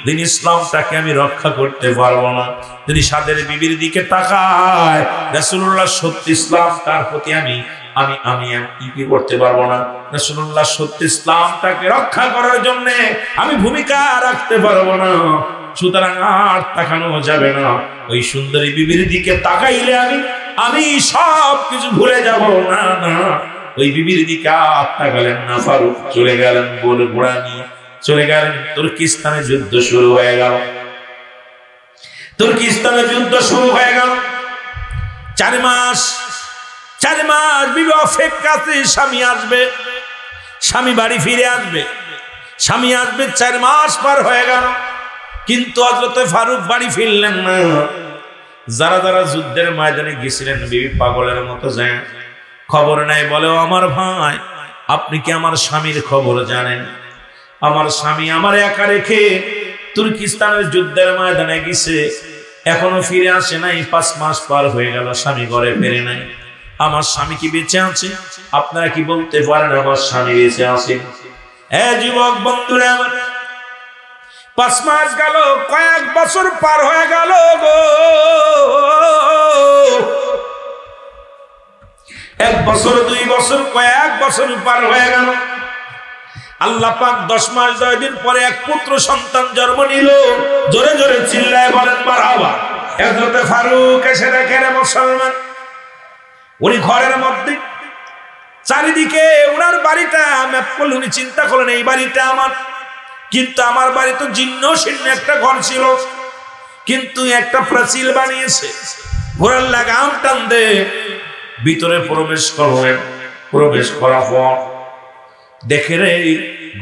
দ্বীন ইসলামটাকে আমি রক্ষা করতে পারবো না। যদি সাদের বিবির দিকে তাকায় রাসূলুল্লাহ সত্য ইসলাম, তার প্রতি আমি কি করতে পারবো না। রাসূলুল্লাহ সত্য ইসলামটাকে রক্ষা করার জন্য আমি ভূমিকা রাখতে পারবো না। সুতরাং আর তাকানো যাবে না। ওই সুন্দরী বিবির দিকে তাকাইলে আমি সব কিছু ভুলে যাব না। না, ওই বিবির দিকে আর তাকালেন না। ফারুক চলে গেলেন, বলে ঘোড়া নিয়ে চলে গেলেন। তুর্কিস্তানে যুদ্ধ শুরু হয়ে গেল। তুর্কিস্তানে যুদ্ধ শুরু হয়ে গেল। 4 মাস বিবি অপেক্ষাতে স্বামী আসবে, স্বামী বাড়ি ফিরে আসবে, স্বামী আসবে। 4 মাস পার হয়ে গেল, কিন্তু হযরত ফারুক বাড়ি ফিরলেন না। যারা যারা যুদ্ধের ময়দানে গেছিলেন বিবি পাগলের মতো যায়, খবর নাই। বলে, আমার ভাই, আপনি কি আমার স্বামীর খবর জানেন? আমার স্বামী আমার একা রেখে তুর্কিস্তানের যুদ্ধের ময়দানে গেছে, এখনো ফিরে আসে নাই। 5 মাস পার হয়ে গেল, স্বামী ঘরে ফেরে নাই। আমার স্বামী কি বেঁচে আছে? আপনারা কি বলতে পারেন আমার স্বামী বেঁচে আছে? যুবক বন্ধুরা আমার, 5 মাস গেল, কয়েক বছর পার হয়ে গেল গো। 1 বছর 2 বছর কয়েক বছর পার হয়ে গেল। আল্লাহ পাক 10 মাস 10 দিন পরে এক পুত্র সন্তান জন্ম নিল। জোরে জোরে চিল্লায় বলেন মারহাবা। হযরত ফারুক এসে দেখেন মুসলমান, উনি ঘরের মধ্যে চারিদিকে উনার বাড়িটা ম্যাপ করলে উনি চিন্তা করলেন এই বাড়িটা আমার, কিন্তু আমার বাড়ি তো জীর্ণ শীর্ণ একটা ঘর ছিল, কিন্তু একটা প্রাচীর বানিয়েছে। ঘোড়ার লাগাম টান দে ভিতরে প্রবেশ করলেন। প্রবেশ করার পর দেখে রে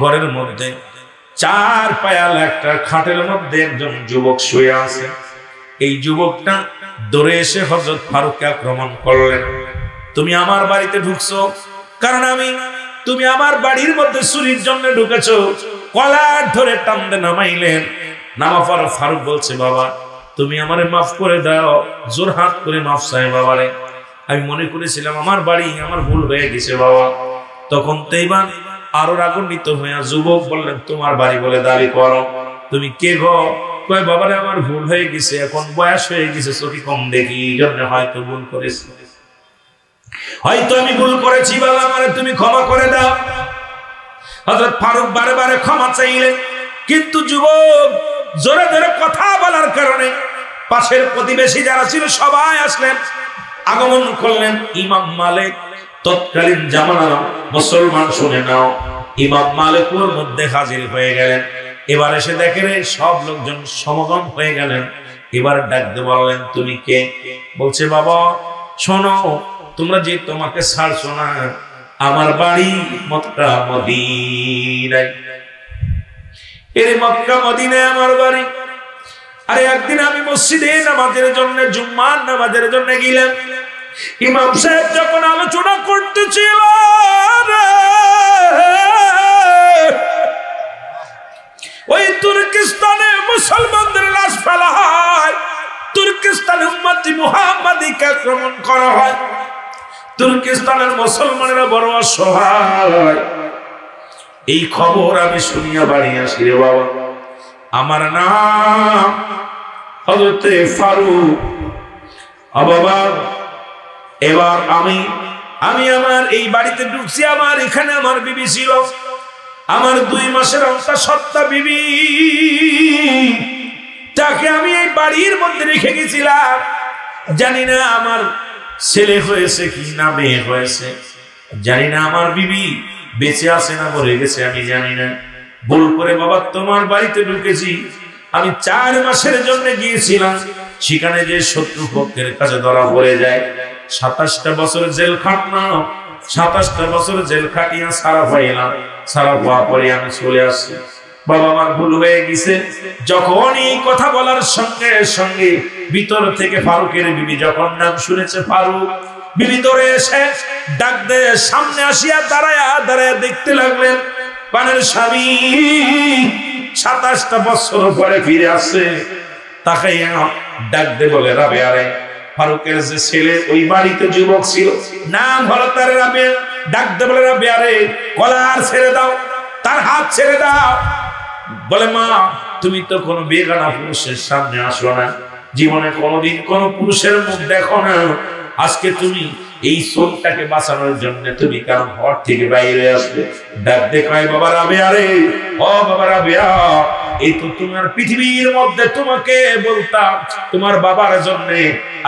ঘরের মধ্যে 4 পায়াল একটা খাটের মধ্যে একজন যুবক শুয়ে আছে। এই যুবকটা দৌড়ে এসে হযরত ফারুককে আক্রমণ করলেন। তুমি আমার বাড়িতে ঢুকছো, কারণ তুমি আমার বাড়ির মধ্যে চুরির জন্য ঢুকেছো। কলার ধরে টানতে নামাইলেন। নামা পর ফারুক বলছে, বাবা তুমি আমারে মাফ করে দাও। জোর হাত করে মাফ চাই বাবারে, আমি মনে করেছিলাম আমার বাড়ি, আমার ভুল হয়ে গেছে বাবা। তখন তেইবান আরো রাগান্বিত হইয়া যুবক বললেন, তোমার বাড়ি বলে দাবি করো, তুমি কে গো? কয়, বাবারে আমার ভুল হয়ে গেছে, এখন বয়স হয়ে গেছে, চোখে কম দেখি, এই জন্য হয়তো ভুল করেছি, হয়তো আমি ভুল করেছি, বাবা আমারে তুমি ক্ষমা করে দাও। হযরত ফারুক বারে বারে ক্ষমা চাইলেন, কিন্তু যুবক জোরে জোরে কথা বলার কারণে পাশের প্রতিবেশী যারা ছিল সবাই আসলেন, আগমন করলেন। ইমাম মালিক তৎকালীন জামানার মুসলমান, শুনে নাও, ইমাম মালিকের মধ্যে হাজির হয়ে গেলেন। এবার এসে দেখেন সব লোকজন সমাগম হয়ে গেলেন। এবার ডাকতে বললেন, তুমি কে? বলছে, বাবা শোনো, তোমরা যে তোমাকে ছাড়ছো না, আমার বাড়ি মক্কা মদিনায়। এর মক্কা মদিনায় আমার বাড়ি। আরে একদিন আমি মসজিদে নামাজের জন্য, জুম্মার নামাজের জন্য গেলাম। ইমাম সাহেব যখন আলোচনা করতেছিল, ওই তুর্কিস্তানে মুসলমানদের লাশ ফেলা হয়, তুর্কিস্তানে উম্মতি মুহাম্মাদীকে আক্রমণ করা হয়, তুর্কিস্তানের মুসলমানেরা বড় অসহায়। এই খবর আমি শুনিয়া বাড়ি আসি রে বাবা। আমার নাম হযরত ফারুক। বাবা এবার আমি আমার এই বাড়িতে ঢুকছি। আমার এখানে আমার বিবি ছিল, আমার 2 মাসের অন্তঃসত্ত্বা বিবি, তাকে আমি এই বাড়ির মধ্যে রেখে গেছিলাম। জানি না আমার ছেলে হয়েছে কি না মেয়ে হয়েছে, জানি না আমার বিবি বেঁচে আছে না মরে গেছে, আমি জানি না। ভুল করে বাবা তোমার বাড়িতে ঢুকেছি। আমি 4 মাসের জন্য গিয়েছিলাম, সেখানে যে শত্রু পক্ষের কাছে ধরা পড়ে যায়, 27টা বছর জেল খাটলাম। 27টা বছর জেল খাটিয়া সারা পাইলাম। সারা পাওয়া পরে আমি চলে আসছি। বাবা আমার ভুল হয়ে গেছে। যখনই কথা বলার সঙ্গে সঙ্গে ভিতর থেকে ফারুকের বিবি যখন নাম শুনেছে, ফারুক বিবি ধরে এসে ডাক দিয়ে সামনে আসিয়া দাঁড়ায়া দেখতে লাগলেন পানের স্বামী 27টা বছর পরে ফিরে আসছে। তাকাইয়া ডাক দিয়ে বলে, রাবেয়া রে, ফারুকের যে ছেলে ওই বাড়িতে যুবক ছিল, নাম হলো তার রাবেয়া। ডাক দিয়ে বলে, রাবেয়া রে, কলার ছেড়ে দাও, তার হাত ছেড়ে দাও। বলে, মা তুমি তো কোনো বেগানা পুরুষের সামনে আসো না, জীবনে কোনোদিন কোন পুরুষের মুখ দেখো না, আজকে তুমি এই সোলটাকে বাঁচানোর জন্য তুমি কেন ঘর থেকে বাইরে আসবে? ডাক দেখায়, বাবা রাবেয়া রে, ও বাবা রাবেয়া, এই তো তোমার পৃথিবীর মধ্যে তোমাকে বলতাম তোমার বাবার জন্য,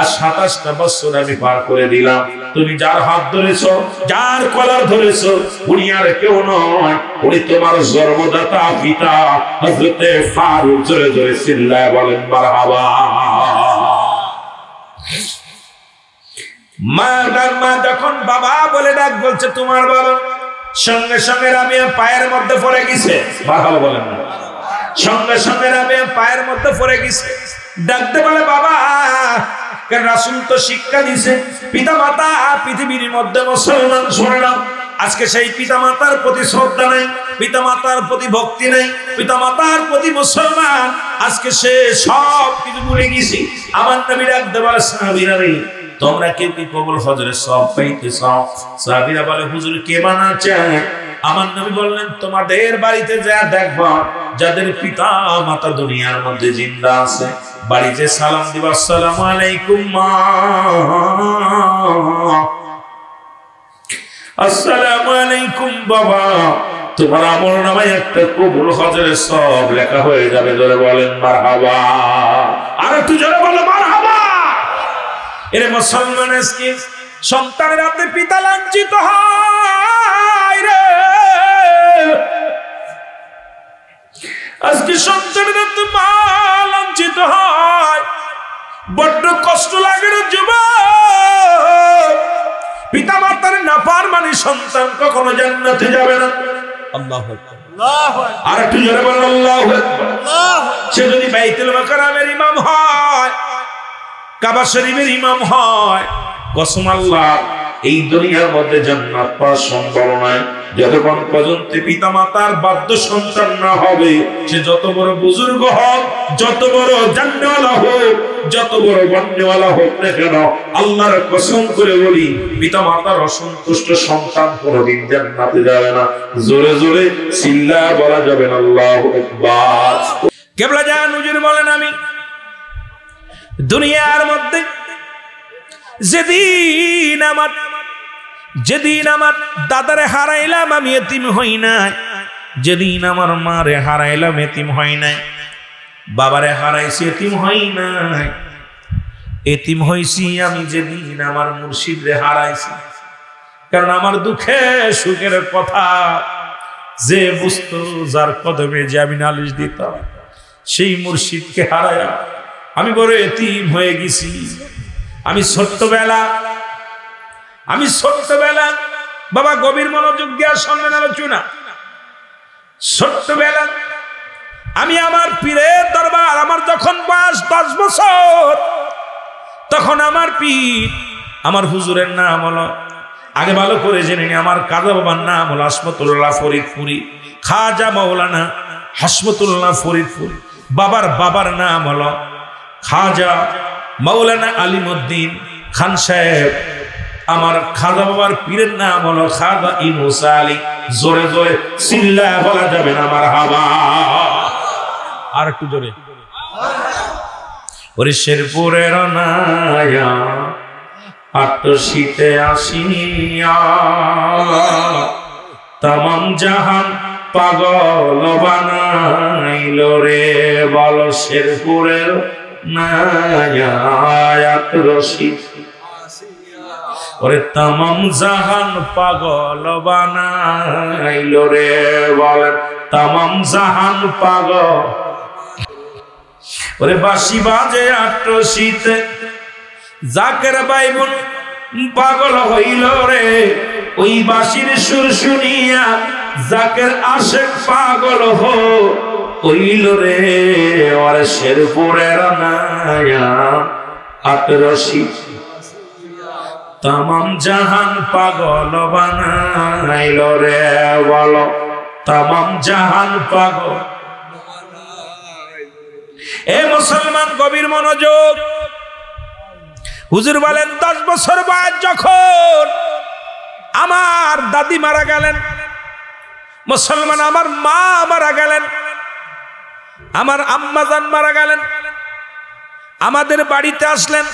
আর 27টা বছর আমি পার করে দিলাম। তুমি যার হাত ধরেছো, যার কলার ধরেছো, উনি আর কেউ নয়, উনি তোমার জন্মদাতা পিতা হযরতে ফারুক। জোরে জোরে চিল্লায় বলেন মারহাবা। মা যখন বাবা বলে ডাক বলছে তোমার বাবা, সঙ্গে সঙ্গে রাবেয়া পায়ের মধ্যে পড়ে গেছে। মারহাবা বলেন না। সঙ্গে সঙ্গে রাবেয়া পায়ের মধ্যে পড়ে গেছে। ডাকতে বলে, বাবা, কারণ রাসূল তো শিক্ষা দিয়েছে, পিতা মাতা পৃথিবীর মধ্যে মুসলমান শুনলাম, আজকে সেই পিতা মাতার প্রতি শ্রদ্ধা নাই, পিতা মাতার প্রতি ভক্তি নাই, পিতা মাতার প্রতি মুসলমান, আজকে সে সব কিছু ভুলে গেছি। আমার নবী ডাকতে বলে, সাহাবীরা রে, তোমরা কেউ কি কবুল হজরের সব পাইতে চাও? সাহাবীরা বলে, হুজুর কে বানা চায়? আমার নবী বললেন, তোমাদের বাড়িতে যা দেখবা যাদের পিতা মাতা দুনিয়ার মধ্যে জিন্দা আছে, বাড়িতে সালাম দিবা, আসসালামু আলাইকুম মা, আসসালামু আলাইকুম বাবা। তোমার আমলনামায় একটা কবুল হজরের সব লেখা হয়ে যাবে। জোরে বলেন মারহাবা। আর একটু জোরে বলো মারহাবা। এর মুসলমান আজকে সন্তানের হাতে পিতা লাঞ্ছিত হয় রে, আজকে সন্তানের হাতে মা লাঞ্ছিত হয়, বড্ড কষ্ট লাগে রে যুবক। পিতা মাতার নাফরমানি সন্তান কখনো জান্নাতে যাবে না। আল্লাহু আকবার, আল্লাহু আকবার। আর একটু জোরে বলেন আল্লাহু আকবার। সে যদি বাইতুল মুকাররমের ইমাম হয়, কাবা শরীফের ইমাম হয়, কসম আল্লাহ, এই দুনিয়ার মধ্যে জান্নাত পাওয়া সম্ভব নয় যতক্ষণ পর্যন্ত পিতা মাতার বাধ্য সন্তান না হবে। সে যত বড় বুজুর্গ হোক, যত বড় জান্নাতওয়ালা হোক, যত বড় বন্যওয়ালা হোক না কেন, আল্লাহর কসম করে বলি, পিতা মাতার অসন্তুষ্ট সন্তান কোনদিন জান্নাতে যাবে না। জোরে জোরে চিল্লায়া বলা যাবে না আল্লাহু আকবার। কেবলা জান হুজুর বলেন, আমি দুনিয়ার মধ্যে যেদিন আমার দাদারে হারাইলাম আমি এতিম হই নাই, যেদিন আমার মারে হারাইলাম এতিম হই নাই, বাবারে হারাইছি এতিম হই নাই, এতিম হইছি আমি যেদিন আমার মুর্শিদরে হারাইছি। কারণ আমার দুঃখে সুখের কথা যে বুঝতো, যার কদমে যে আমি নালিশ দিতাম, সেই মুর্শিদকে হারায়া আমি বড় এতিম হয়ে গেছি। আমি ছোট্টবেলা বাবা গভীর মনোযোগ দিয়া শুনলেন আলোচনা। ছোট্টবেলা আমি আমার পীরের দরবার, আমার যখন বয়স 10 বছর, তখন আমার পীর, আমার হুজুরের নাম হলো, আগে ভালো করে জেনে নি, আমার কাজা বাবার নাম হলো হাসমতুল্লাহ ফরিদপুরি, খাজা মাওলানা হাসমতুল্লাহ ফরিদপুরি। বাবার নাম হলো খাজা মাওলানা আলিমউদ্দিন খান সাহেব। আমার খাজা বাবার পীরের নাম হলো খাজা ইউনুস আলী। জোরে জোরে চিল্লায়া বলা যাবে না মারহাবা। আর একটু জোরে। ওরে শেরপুরের নায়া আটশীতে আসিয়া তামাম জাহান পাগল বানাইল রে, বল শেরপুরের নায়াত রশিদ, ওরে তামাম জাহান পাগল বানাইল রে, বলেন তামাম জাহান পাগল। ওরে বাঁশি বাজে আট্রসিতে জাকের বাইবন পাগল হইল রে, ওই বাঁশির সুর শুনিয়া জাকের আশেক পাগল হইল রে। ওরে শেরপুরের নায়া আট্রসি তামাম জাহান পাগল বানাইল রে, বলো তামাম জাহান পাগল। এ মুসলমান গভীর মনোযোগ। হুজুর বলেন 10 বছর বয়স যখন আমার দাদি মারা গেলেন, মুসলমান আমার মা মারা গেলেন, আমার আম্মাজান মারা গেলেন, আমাদের বাড়িতে আসলেন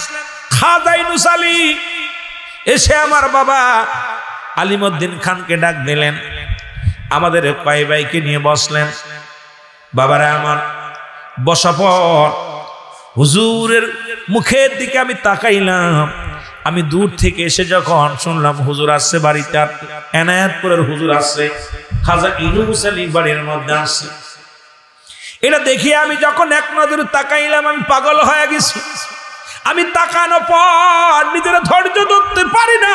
খাজা ইউনুস আলী। এসে আমার বাবা আলিমউদ্দিন খানকে ডাক দিলেন, আমাদের কয় ভাইকে নিয়ে বসলেন। বাবারা আমার বসা পর হুজুরের মুখের দিকে আমি তাকাইলাম। আমি দূর থেকে এসে যখন শুনলাম হুজুর আসছে বাড়িতে, এনায়েতপুরের হুজুর আসছে, খাজা ইউনুস আলী বাড়ির মধ্যে আসছে, এটা দেখি আমি যখন এক নজরে তাকাইলাম আমি পাগল হয়ে গেছি। আমি তাকানো পর নিজের ধৈর্য ধরতে পারি না,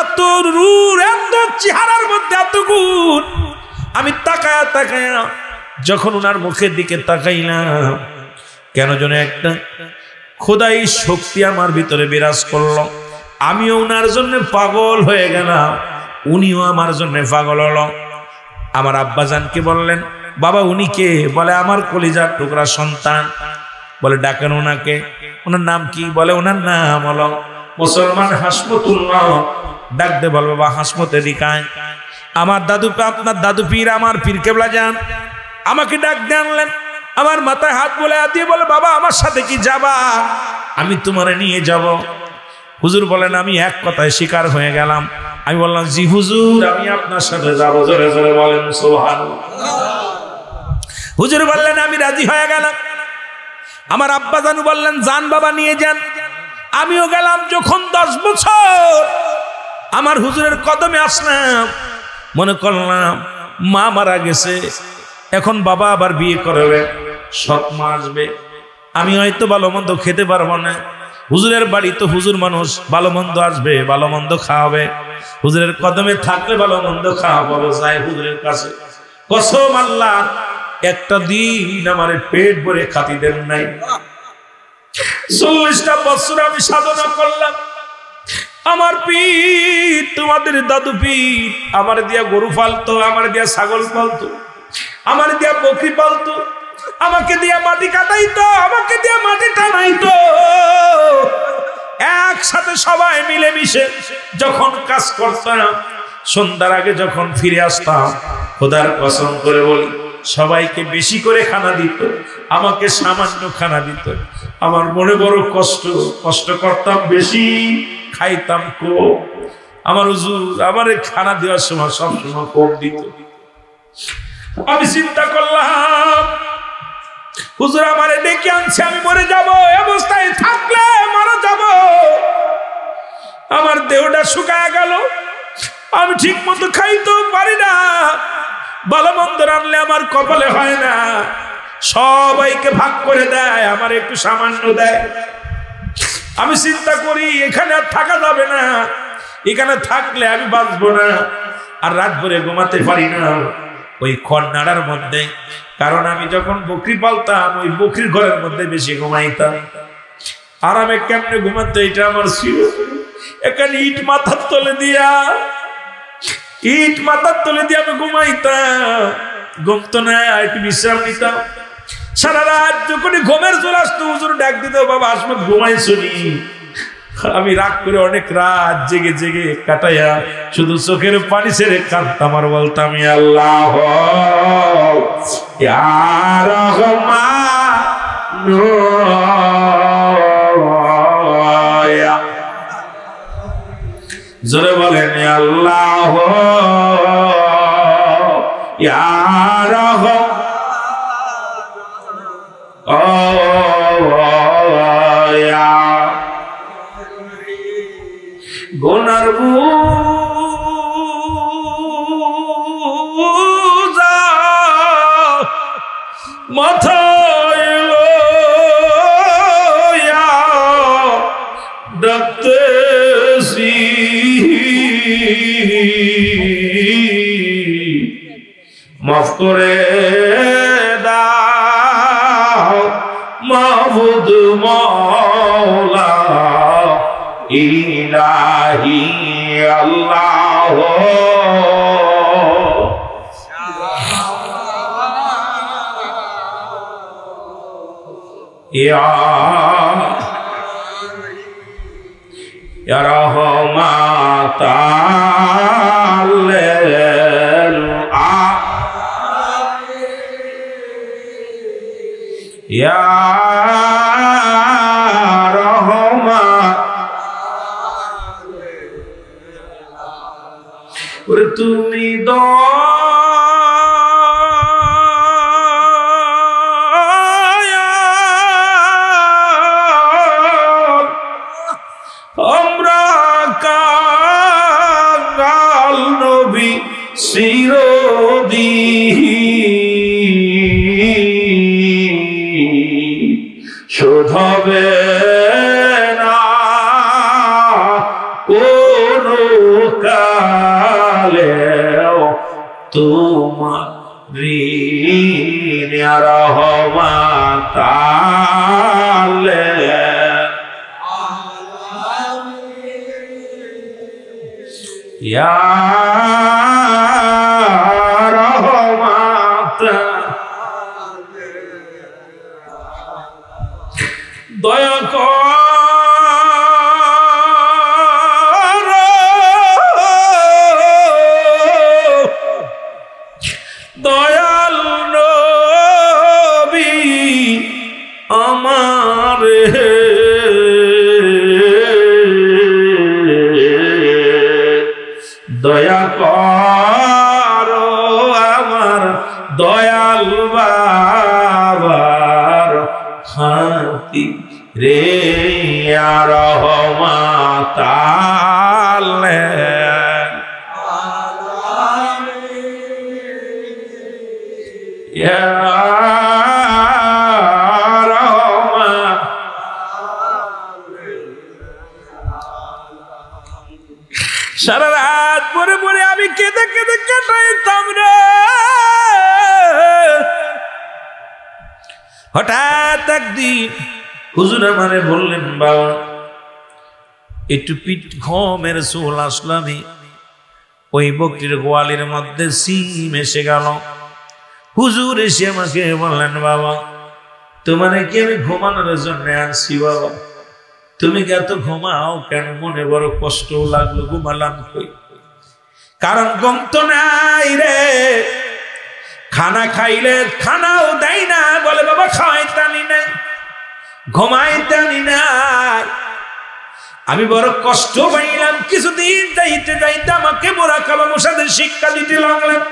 এত রূপ, এত চেহারার মধ্যে এত গুণ। আমি তাকায়া তাকায়া যখন ওনার মুখের দিকে তাকাইলাম, কেন যেন একটা খোদাই শক্তি আমার ভিতরে বিরাজ করলো। আমিও ওনার জন্য পাগল হয়ে গেলাম, উনিও আমার জন্য পাগল হলো। আমার আব্বাজানকে বললেন, বাবা উনি কে? বলে আমার কলিজার টুকরা সন্তান। বলে ডাকেন ওনাকে। ওনার নাম কি? বলে ওনার নাম হলো মুসলমান হাসমতুল্লাহ। ডাক দে, বল বাবা হাসমতে দিকায়। আমার দাদু, আপনার দাদু পীর, আমার পীর কেবলা যান আমাকে ডাক দিয়ে আনলেন। আমার মাথায় হাত বলে দিয়ে বলে, বাবা আমার সাথে কি যাবা? আমি তোমারে নিয়ে যাব। হুজুর বলেন, আমি এক কথায় শিকার হয়ে গেলাম। আমি বললাম, জি হুজুর আমি আপনার সাথে যাবো। জোরে জোরে বলেন সুবহানাল্লাহ। হুজুর বললেন, আমি রাজি হয়ে গেলাম। আমার আব্বা জানু বললেন, যান বাবা নিয়ে যান। আমিও গেলাম। যখন 10 বছর আমার হুজুরের কদমে আসলাম, মনে করলাম মা মারা গেছে, এখন বাবা আবার বিয়ে করবে, সৎ মা আসবে, আমি হয়তো ভালো মন্দ খেতে পারবো না। হুজুরের বাড়ি তো হুজুর মানুষ, ভালো মন্দ আসবে, ভালো মন্দ খাওয়াবে। হুজুরের কদমে থাকলে ভালো মন্দ খাওয়া পাবো। যাই হুজুরের কাছে, কসম আল্লাহ একটা দিন আমার পেট ভরে খাতি দেন নাই। 40টা বছর আমি সাধনা করলাম। আমার পীর, তোমাদের দাদু পীর আমার দিয়া গরু পালতো, আমার দিয়া ছাগল পালতো, আমার দিয়া বকরি পালতো, আমাকে দিয়া মাটি কাটাইতো, আমাকে দিয়া মাটি টানাইতো। একসাথে সবাই মিলেমিশে যখন কাজ করতাম, সন্ধ্যার আগে যখন ফিরে আসতাম, খোদার কসম করে বলি সবাইকে বেশি করে খানা দিত, আমাকে সামান্য খানা দিত। আমার মনে বড় কষ্ট করতাম বেশি, খাইতাম কম। আমার হুজুর আমার খানা দেওয়ার সময় সবসময় কম দিত। আমি চিন্তা করলাম, হুজুর আমারে ডেকে আনছে, আমি মরে যাব, অবস্থায় থাকলে মারা যাব। আমার দেহটা শুকায় গেল, আমি ঠিক মতো খাইতেও পারি না, ভালো মন্দ রানলে আমার কপালে হয় না, সবাইকে ভাগ করে দেয়, আমার একটু সামান্য দেয়। আমি চিন্তা করি এখানে আর থাকা যাবে না, এখানে থাকলে আমি বাঁচবো না। আর রাত ভরে ঘুমাতে পারি না ওই খড় নাড়ার মধ্যে, কারণ আমি যখন বকরি পালতাম ওই বকরির ঘরের মধ্যে বেশি ঘুমাইতাম। আরামে কেমনে ঘুমাতে এটা আমার ছিল। এখানে ইট মাথার তলে দিয়া আমি ঘুমাইতাম, ঘুমতো না, একটু বিশ্রাম নিতাম। সারা রাত যখন ঘুমের চলে আসতো, হুজুর ডাক দিত, বাবা আসমত ঘুমাইছনি। আমি রাগ করে অনেক রাত জেগে জেগে কাটাইয়া শুধু চোখের পানি ছেড়ে কাঁদতাম আর বলতাম, আল্লাহ ইয়া রহমান, জোরে বলেন আল্লাহ ইয়া রহমান, গোনার বুঝ মাথায় লইয়া ডাকতেছি মাফ করে দাও মাবুদ মওলা ইলাহি আল্লাহ ইয়া রহমাতাল লিল ইয়া রহমান ওরে তুমি আমরা কাঙ্গাল নবী চিরদিন শোধবে না কোনো কালেও তোমার ঋণ রহমাতাল ইয়া রহমাত দয়া কর দয়াল নবী আমার দয়া করো আমার দয়াল বাবার হাতি রে রহমাতাল ইয়া রহমান সারা রাত পরে পরে আমি কেঁদে কেঁদে কাটাইতাম রে। হঠাৎ একদিন হুজুর আমারে বললেন বাবা একটু পিঠ ঘমের চুল আসলামি ওই বকরির গোয়ালের মধ্যে সিম এসে গেল। হুজুর এসে আমাকে বললেন বাবা তোমারে কি আমি ঘুমানোর জন্য আনছি বাবা, তুমি কি এত ঘুমাও কেন? মনে বড় কষ্ট লাগলো, ঘুমালাম কই? কারণ গম তো নাই রে, খানা খাইলে খানাও দেয় না, বলে বাবা খাওয়াইতানি নাই, ঘুমাইতানি নাই। আমি বড় কষ্ট পাইলাম। কিছুদিন যাইতে যাইতে আমাকে মোরাকাবা মুসাদের শিক্ষা দিতে লাগলেন।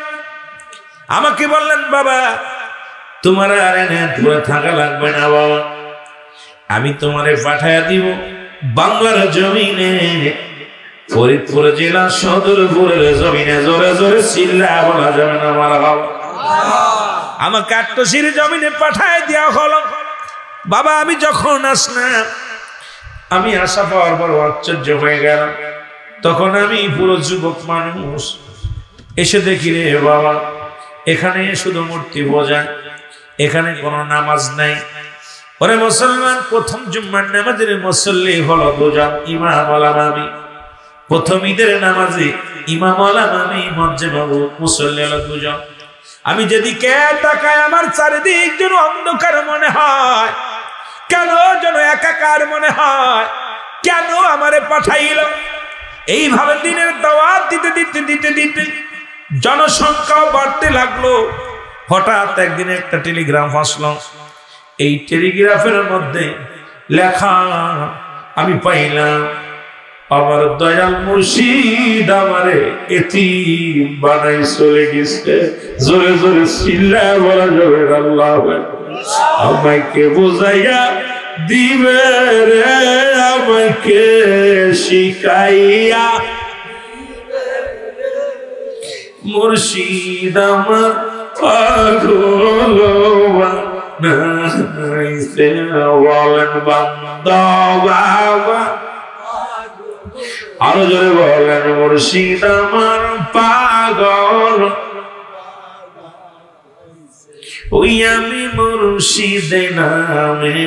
আমাকে বললেন বাবা তোমার আর এনে দূরে থাকা লাগবে না বাবা, আমি তোমারে পাঠাইয়া দিব বাংলার জমিনে, ফরিদপুর জেলা সদরপুরের জমিনে। জোরে জোরে চিল্লা বলা যাবে না আমার বাবা। আমাকে আট্টশির জমিনে পাঠায় দেওয়া হলো। বাবা আমি যখন আসলাম, আমি আসা পাওয়ার পর আশ্চর্য হয়ে গেল। তখন আমি পুরো যুবক মানুষ, এসে দেখি রে বাবা এখানে শুধু মূর্তি বোঝায়, এখানে কোনো নামাজ নাই। ওরে মুসলমান, প্রথম জুম্মার নামাজের মুসল্লি হলো দুজন, ইমাম আলাম আমি। প্রথম ঈদের নামাজে ইমাম আলাম আমি, মজ্জেবাবু মুসল্লি হলো দুজন। আমি যেদিকে তাকাই আমার চারিদিক যেন অন্ধকার মনে হয়, কেন যেন একাকার মনে হয়, কেন আমারে পাঠাইল? এইভাবে দিনের দাওয়াত দিতে দিতে দিতে দিতে জনসংখ্যাও বাড়তে লাগলো। হঠাৎ একদিন একটা টেলিগ্রাম আসলো। এই টেলিগ্রাফের মধ্যে লেখা আমি পাইলাম, আমার দয়াল মুর্শিদ আমারে এতিম বানাই চলে গেছে। জোরে জোরে চিল্লা বলা যাবে আল্লাহ। আমাকে বোঝাইয়া দিবে রে, আমাকে শিখাইয়া মুর্শিদ আমার পাগল বানাইছে বলেন বান্দা বাবা আরো জোরে বলেন মুর্শিদ আমার পাগল ওই আমি মুর্শিদ নামে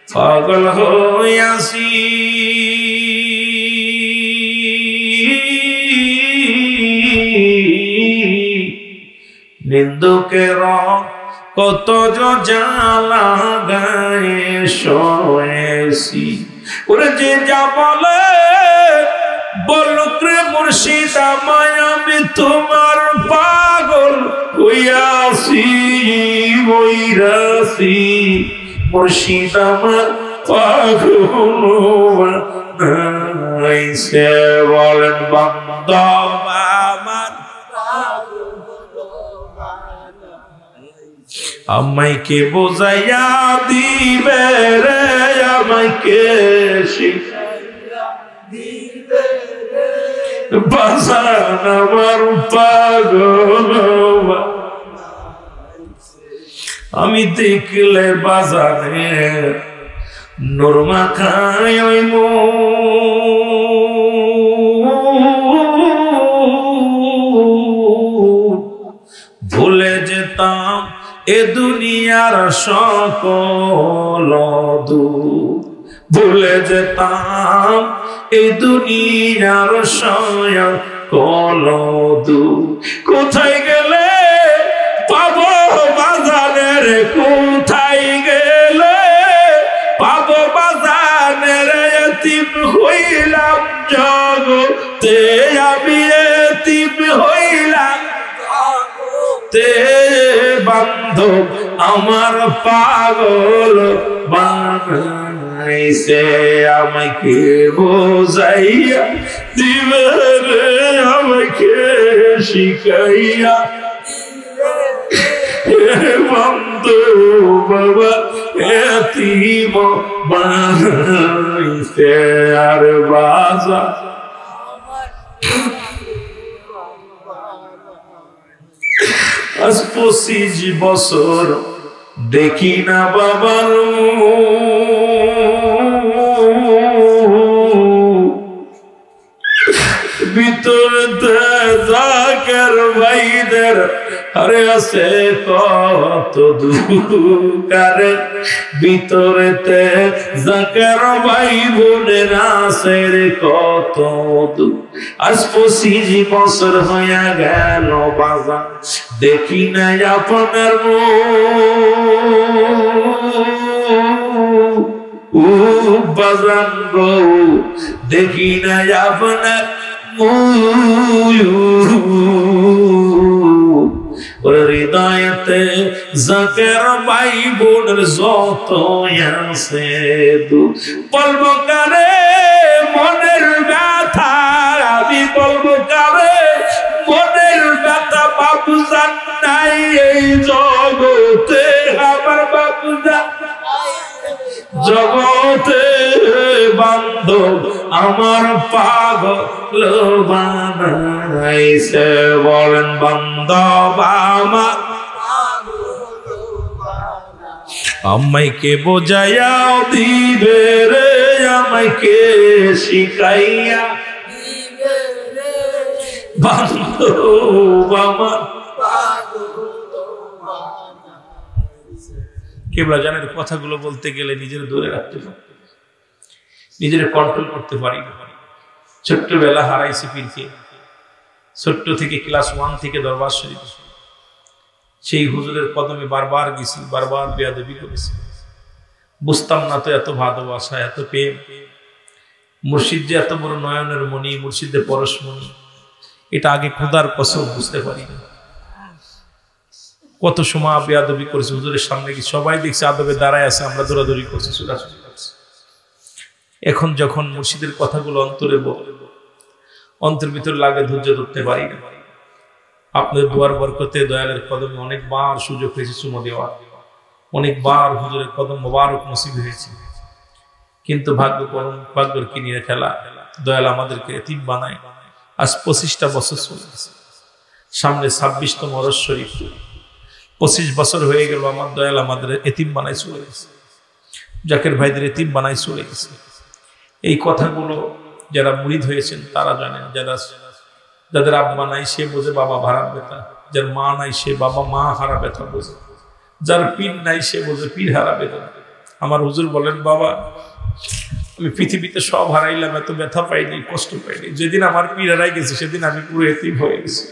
পাগল হইয়াছি নিন্দুকের কত জ্বালা গায়ে শোয়েছি ওরে যে যা বলে বলুক রে মুর্শিদ আমায় আমি তোমার পাগল হইয়াছি বৈরাছি মুর্শিদ আমার পাগল বানাইছে বলেন বান্দা আমার আমায় কে বোঝাইয়া দিবে রে আমায় কে শিখাইয়া দিবে রে বাজান আমার পাগল আমি দেখলে বাজারে নূর মাখায় ওই ভুলে যেতাম এ দুনিয়ার সকল দুঃখ ভুলে যেতাম এ দুনিয়ার সকল দুঃখ কোথায় গেলে পাবো বাজানের কোথায় গেলে পাবো বাজানের এতিম হইলাম জগতে আমি এতিম হইলাম তে বান্ধব আমার পাগল বানাইছে আমাকে বোঝাইয়া দিবে রে আমাকে শিখাইয়া বন্ধু বাবা এতিম বানাইছে আর বাজা আজ 25 বছর দেখি না বাবার ভিতরে জাকের ভাইদের আরে আছে কত দুঃখারে ভিতরেতে জাকের ভাই বোনের আছে রে কত দুঃখ আজ 25 বছর হইয়া গেল বাবা দেখি না আপনার বাজান গো দেখি না আপনার হৃদয়তে জাকের ভাই বোনের যত আছে বলবো কারে মনের ব্যথা আমি বলবো কারে মনের ব্যথা বাবু জান নাই এই জগতে আমার বাবু জান জগতে বান্ধব আমার পাগল বানাইছে বলেন বান্ধব আমার আমায় কে বোঝাইয়া দিবে রে আমায় কে শিখাইয়া দিবে রে বান্ধব আমার কেবলা জানেন কথাগুলো বলতে গেলে নিজের দূরে রাখতে পারি নিজের কন্ট্রোল করতে পারি ছোট্টবেলা হারাইছি পীরকে ছোট্ট থেকে ক্লাস 1 থেকে দরবার শরীফ সেই হুজুরের কদমে বারবার গেছি বারবার বেয়াদবি করেছি বুঝতাম না তো এত ভালোবাসা এত প্রেম মুর্শিদ যে এত বড় নয়নের মণি মুর্শিদের পরশমণি এটা আগে খোদার কসম বুঝতে পারি না কত সময় বেয়াদবি করেছে হুজুরের সামনে কি সবাই দেখছে আদবে দাঁড়ায় আছে আমরা দৌড়াদৌড়ি করছি ছোটাছুটি করছি এখন যখন মুর্শিদের কথাগুলো অন্তরে অন্তর ভিতর লাগে ধৈর্য ধরতে পারি না আপনাদের দুয়ার বরকতে দয়ালের কদমে অনেকবার সুযোগ হয়েছে চুমো দেওয়ার অনেকবার হুজুরের কদম মোবারক নসিব হয়েছে কিন্তু ভাগ্যের কি নিয়ে খেলা দয়াল আমাদেরকে এতিম বানায় আজ 25টা বছর চলে গেছে সামনে 26তম ওরস শরীফ 25 বছর হয়ে গেল আমার দয়াল আমাদের এতিম বানাই চলে গেছে, জাকের ভাইদের এতিম বানাই চলে গেছে। এই কথাগুলো যারা মুরিদ হয়েছেন তারা জানেন, যাদের আব্বা নাই সে বোঝে বাবা হারার ব্যথা, যার মা নাই সে বাবা মা হারা ব্যথা বোঝে, যার পীর নাই সে বোঝে পীর হারা ব্যথা। আমার হুজুর বলেন, বাবা আমি পৃথিবীতে সব হারাইলাম, এত ব্যথা পাইনি, কষ্ট পাইনি। যেদিন আমার পীর হারাই গেছে সেদিন আমি পুরো এতিম হয়ে গেছি।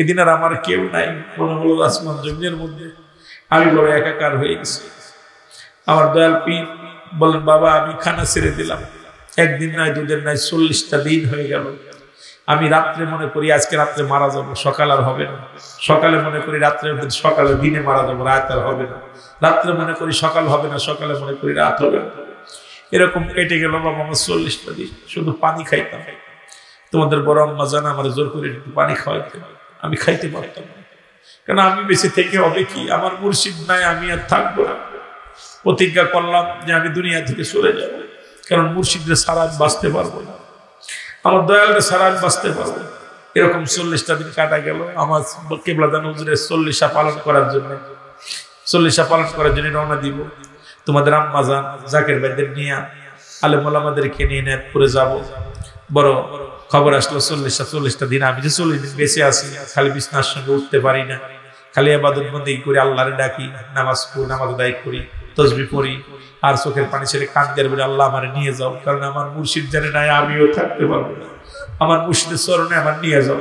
এদিন আর আমার কেউ নাই, মনে হলো আসমান জমিনের মধ্যে আমি বড় একাকার হয়ে গেছি। আমার দয়াল পীর বলেন, বাবা আমি খানা ছেড়ে দিলাম, একদিন নয় দুদিন নয় 40টা দিন হয়ে গেল। আমি রাত্রে মনে করি আজকে রাত্রে মারা যাবো, সকাল আর হবে না। সকালে মনে করি রাত্রে, সকালে দিনে মারা যাবো, রাত আর হবে না। রাত্রে মনে করি সকাল হবে না, সকালে মনে করি রাত হবে না। এরকম কেটে গেল বাবা আমার 40টা দিন। শুধু পানি খাইতাম, তোমাদের বড় আম্মা জানা আমার জোর করে একটু পানি খাওয়াইতে, আমি খাইতে পারতাম না। কারণ আমি বেঁচে থেকে হবে কি, আমার মুর্শিদ নাই, আমি আর থাকবো না। প্রতিজ্ঞা করলাম যে আমি দুনিয়া থেকে চলে যাব, কারণ মুর্শিদরে সারা আমি বাঁচতে পারবো না, আমার দয়ালরে সারা আমি বাঁচতে পারবো। এরকম 40টা দিন কাটা গেল। আমার কেবলাদান হুজুরের 40টা পালন করার জন্য, 40টা পালন করার জন্য রওনা দিব। তোমাদের আম্মা জান জাকের ভাইদের নিয়ে, আলেম ওলামাদেরকে নিয়ে নেতপুরে যাব। বড় খবর আসলো 40টা দিন আমি যে 40 দিন বেঁচে আছি, খালি বিছনার সঙ্গে উঠতে পারি না, খালি ইবাদত বন্দেগি করি, আল্লাহরে ডাকি, নামাজ পড়ি, নামাজ আদায় করি, তাসবিহ পড়ি, আর চোখের পানি ছেড়ে কাঁদতে বলে আল্লাহ আমার নিয়ে যাও, কারণ আমার মুর্শিদ জানে নাই আমিও থাকতে পারবো না। আমার মুর্শিদের চরণে আমার নিয়ে যাও,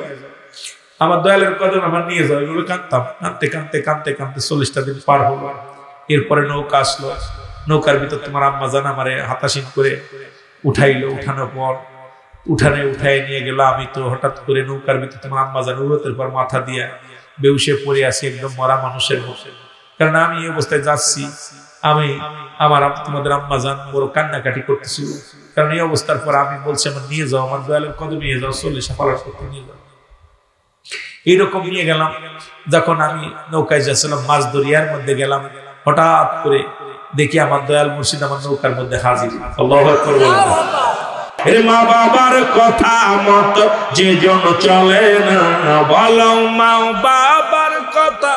আমার দয়ালের কদম আমার নিয়ে যাও। এগুলো কাঁদতাম, কাঁদতে কাঁদতে কাঁদতে কাঁদতে 40টা দিন পার হলো। এরপরে নৌকা আসলো, নৌকার ভিতর তোমার আম্মা জান আমারে হাতাশিন করে উঠাইলো। উঠানোর পর উঠানে উঠায় নিয়ে গেল। আমি তো হঠাৎ করে নৌকার ভিতর তোমার আম্মা জান উড়তের পর মাথা দিয়া বেউসে পড়ে আসি, একদম মরা মানুষের বসে। কারণ আমি এই অবস্থায় যাচ্ছি, আমার তোমাদের আম্মা জান বড় কান্নাকাটি করতেছিল। কারণ এই অবস্থার পর আমি বলছি আমার নিয়ে যাও, আমার দয়ালের কদমে নিয়ে যাও, 40 পালন করতে নিয়ে যাও। এইরকম নিয়ে গেলাম। যখন আমি নৌকায় যাচ্ছিলাম, মাছ দরিয়ার মধ্যে গেলাম, হঠাৎ করে দেখি আমার দয়াল মুর্শিদ আমার নৌকার মধ্যে হাজির। আল্লাহু আকবার বলেন। এর মা বাবার কথা মতো যে জন চলে না, বলো মা বাবার কথা।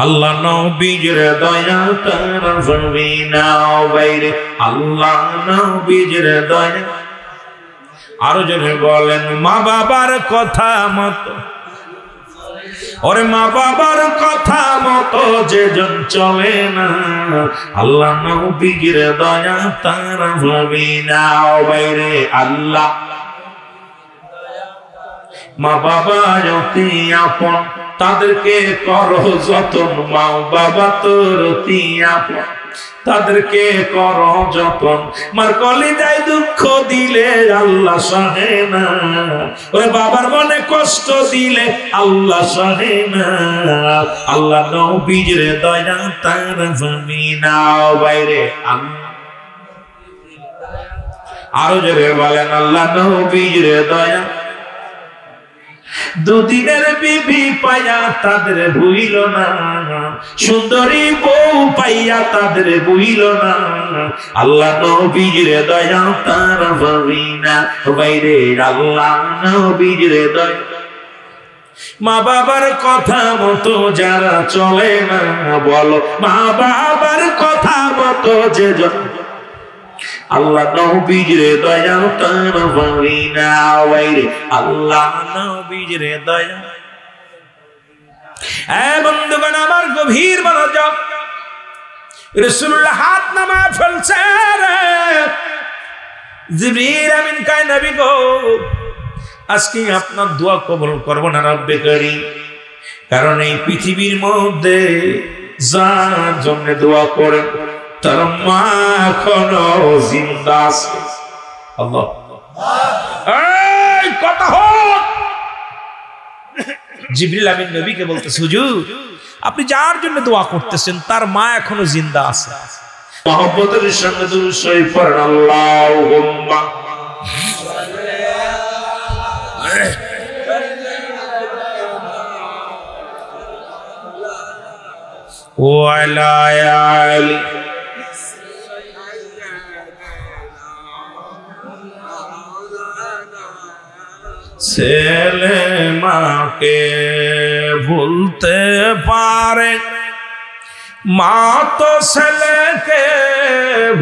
আল্লাহ নবীর দয়া তার জমিনা বাইরে, আল্লাহ নবীর দয়া। আরো জনে বলেন, মা বাবার কথা মতো, ওরে মা বাবার কথা মতো যে জন চলে না, আল্লাহ নবীর দয়া তার জমিনা বাইরে। আল্লাহ মা বাবা অতি আপন, তাদেরকে করো যতন, মা বাবা তোর অতি আপন, তাদেরকে করো যতন। মার কলিজায় দুঃখ দিলে আল্লাহ সহে না, ওই বাবার মনে কষ্ট দিলে আল্লাহ সহে না। আল্লাহ নবীর দয়া তার জমিনা বাইরে। আরো জোরে বলেন, আল্লাহ নবীর দয়া। দুদিনের বিবি পাইয়া তাদের ভুইল না, সুন্দরী বউ পাইয়া তাদের ভুইল না, আল্লাহ নবীর দয়া তার জমিনা বাইরে। আল্লাহ নবীর দয়া। মা বাবার কথা মতো যারা চলে না, বলো মা বাবার কথা মতো যে জন, আল্লাহ নবীর দয়া তার জমিনা বাইরে। আল্লাহ নবীর দয়া। বন্ধুগণ আমার গভীর মনোযোগ, রাসূলুল্লাহ হাত নামা ফেলছে রে। জিবরিল আমিন কয়, নবী গো আজকে আপনার দোয়া কবুল করব না রব্বে করিম, কারণ এই পৃথিবীর মধ্যে যার জন্য দোয়া করেন তার মা এখনো জিন্দা আছে। আল্লাহ এই কথা হোক। জিবরিল আমিন নবীকে বলতেছে, হুজুর আপনি যার জন্য দোয়া করতেছেন তার মা এখনো জিন্দা আছে। মহব্বতের সঙ্গে দুরূদ শরীফ পড়েন, আল্লাহুম্মা ওয়া আলা আলি ছেলে মাকে ভুলতে পারে, মা তো ছেলেকে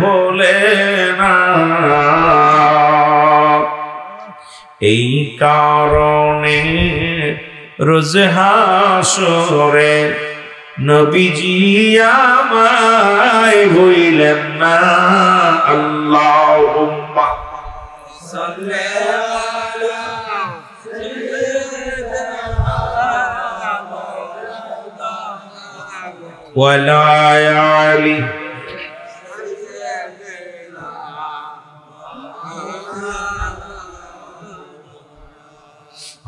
ভোলে না। এই কারণে রোজ হাসরে নবীজি আমায় ভুলেন না। আল্লাহুম্মা সাল্লি আলা ওয়ালা আলি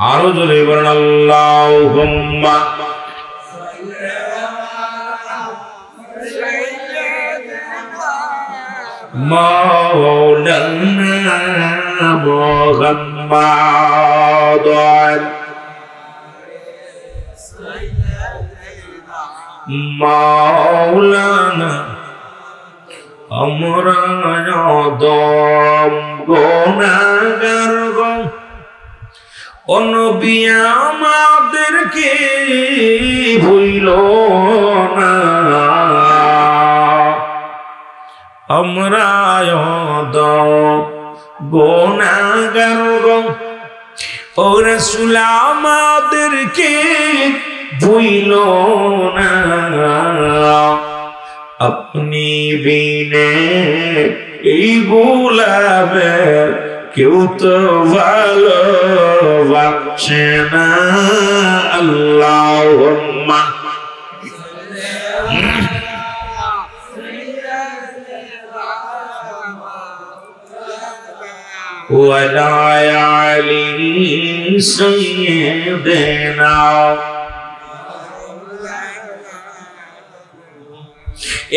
আরো জোরে বলেন আল্লাহুম্মা মাওলানা মুহাম্মদ মাওলানা আমরা দম গুনাহগার গো ও নবী আমাদেরকে ভুইল না। আমরা দম গুনাহগার গো ও রাসূল আমাদেরকে ভুইল না। আপনি বিনে এই গোলাপের কেউ তো ভালোবাসে না। আল্লাহুম্মা ওয়ালা আলি সাইয়্যিদিনা।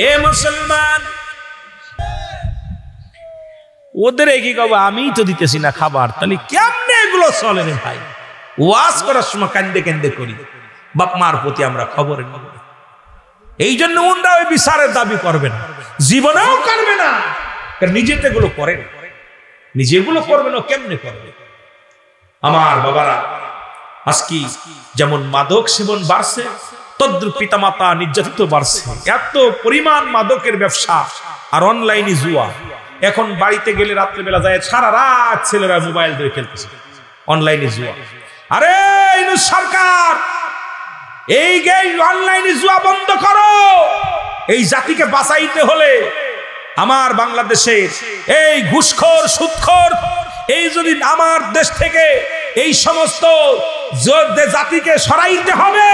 এ মুসলমান, ওদের কি কব, আমি তো দিতেছি না খাবার, তাহলে কেমনে এগুলো চলে রে ভাই? ওয়াজ করার সময় কান্দে কান্দে করি, বাপ মার প্রতি আমরা খবর নেব। এই জন্য ওনরা ওই বিচারের দাবি করবে না, জীবনেও করবে না, কারণ নিজেতে এগুলো করে না। নিজেগুলো করবে না, কেমনে করবে? আমার বাবারা, আজকে যেমন মাদক সেবন বাড়ছে, তদ্রুপ পিতামাতা নির্যাতিত বাড়ছে। এত পরিমাণ মাদকের ব্যবসা আর অনলাইনে জুয়া। এখন বাড়িতে গেলে রাত্রেবেলা যায় সারা রাত ছেলেরা মোবাইল ধরে খেলতেছে, অনলাইনে জুয়া। আরে সরকার, এই অনলাইনে জুয়া বন্ধ করো। এই জাতিকে বাঁচাইতে হলে আমার বাংলাদেশের এই ঘুষখোর সুদখোর, এই যদি আমার দেশ থেকে এই সমস্ত জাতিকে সরাইতে হবে।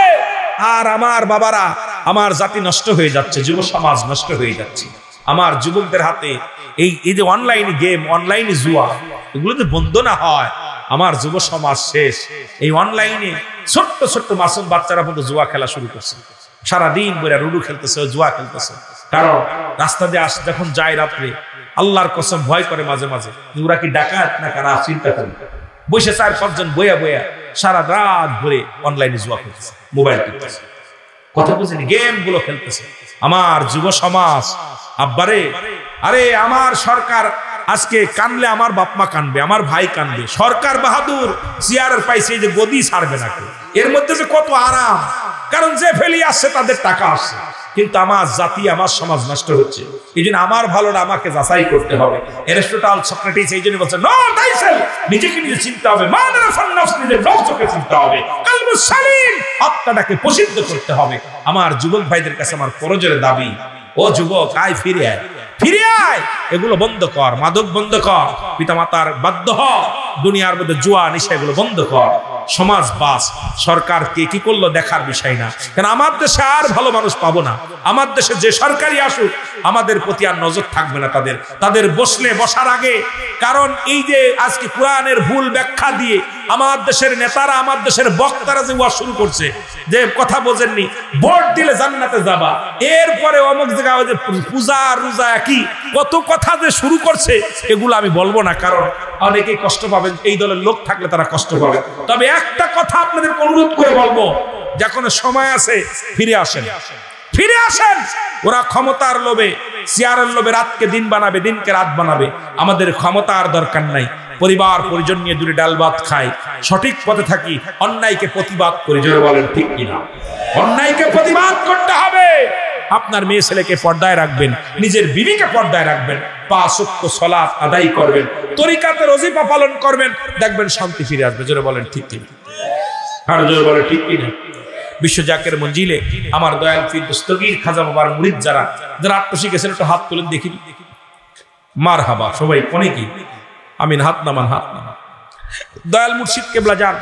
আর আমার বাবারা, আমার জাতি নষ্ট হয়ে যাচ্ছে, যুব সমাজ নষ্ট হয়ে যাচ্ছে। আমার যুবকদের হাতে এই যে অনলাইন গেম, অনলাইন জুয়া, এগুলো যদি বন্ধ না হয় আমার যুব সমাজ শেষ। এই অনলাইনে ছোট্ট ছোট্ট মাসুম বাচ্চারা পর্যন্ত জুয়া খেলা শুরু করছে, সারাদিন বইরা লুডু খেলতেছে, জুয়া খেলতেছে। কারণ রাস্তা দিয়ে যখন যায় রাত্রে, আল্লাহর কসম ভয় করে মাঝে মাঝে, ওরা কি ডাকাত না কারা চিন্তা করে বসে 4-5 জন বইয়া বইয়া সারা রাত ভরে অনলাইনে জুয়া খেলতেছে, মোবাইল টিপতেছে, কথা বুঝেনি, গেম গুলো খেলতেছে। আমার যুব সমাজ, আব্বারে, আরে আমার সরকার আজকে কানলে আমার বাপ মা কানবে, আমার ভাই কানবে। সরকার বাহাদুর চেয়ারের পাইছে, যে গদি ছাড়বে না। এর মধ্যে যে কত আরাম, কারণ যে ফেলি আসছে তাদের টাকা আসছে। কিন্তু আমার জাতি, আমার সমাজ নষ্ট হচ্ছে। এই জন্য আমার ভালোটা আমাকে যাচাই করতে হবে। এরিস্টটল, সক্রেটিস এই জন্য বলছে, নো থাইসেলফ, নিজেকে নিজে চিনতে হবে, নিজের নফসকে চিনতে হবে, কলবুস সালিম, আত্মাটাকে প্রসিদ্ধ করতে হবে। আমার যুবক ভাইদের কাছে আমার করজোরে দাবি, ও যুবক, আয় ফিরে আয়, ফিরে আয়, এগুলো বন্ধ কর, মাদক বন্ধ কর, পিতামাতার বাধ্য হ, দুনিয়ার মধ্যে জুয়া নিশা এগুলো বন্ধ কর, সমাজ বাস। সরকার কে কি করলো দেখার বিষয় না, কারণ আমার দেশে আর ভালো মানুষ পাবো না। আমার দেশে যে সরকারি আসুক, আমাদের প্রতি আর নজর থাকবে না তাদের বসলে বসার আগে। কারণ এই যে আজকে কোরআনের ভুল ব্যাখ্যা দিয়ে আমার দেশের নেতারা, আমার দেশের বক্তারা যে ওয়াজ শুরু করছে, যে কথা বোঝেননি, ভোট দিলে জান্নাতে যাবা, এরপরে অমুক জায়গায় যে পূজা রোজা কি কত কথা যে শুরু করছে, এগুলো আমি বলবো না, কারণ অনেকেই কষ্ট পাবেন, এই দলের লোক থাকলে তারা কষ্ট পাবে। তবে একটা কথা আপনাদের অনুরোধ করে বলবো, যখন সময় আছে ফিরে আসেন, ফিরে আসেন। ওরা ক্ষমতার লোভে, চেয়ারের লোভে রাতকে দিন বানাবে, দিনকে রাত বানাবে। আমাদের ক্ষমতার দরকার নাই, পরিবার পরিজন নিয়ে দূরে ডাল ভাত খাই, সঠিক পথে থাকি, অন্যায়কে প্রতিবাদ করি। জোরে বলেন ঠিক কিনা? অন্যায়কে প্রতিবাদ করতে হবে। আপনার মেয়ে ছেলেকে পর্দায় রাখবেন, নিজের বিবিকে পর্দায় রাখবেন, 5 ওয়াক্ত সালাত আদায় করবেন, তরিকাতে ওজিফা পালন করবেন, দেখবেন শান্তি ফিরে আসবে। জোরে বলেন ঠিক কিনা? আর জোরে বলেন ঠিক কিনা? বিশ্ব জাকের মঞ্জিলে আমার দয়াল পীর দস্তগীর খাজা বাবার মুরিদ যারা আত্মশী গেছেন, একটু হাত তুলেন দেখি। মারহাবা সবাই, অনেকেই আমিন। হাত নামান, হাত নামান। দয়াল মুর্শিদ কেবলা যান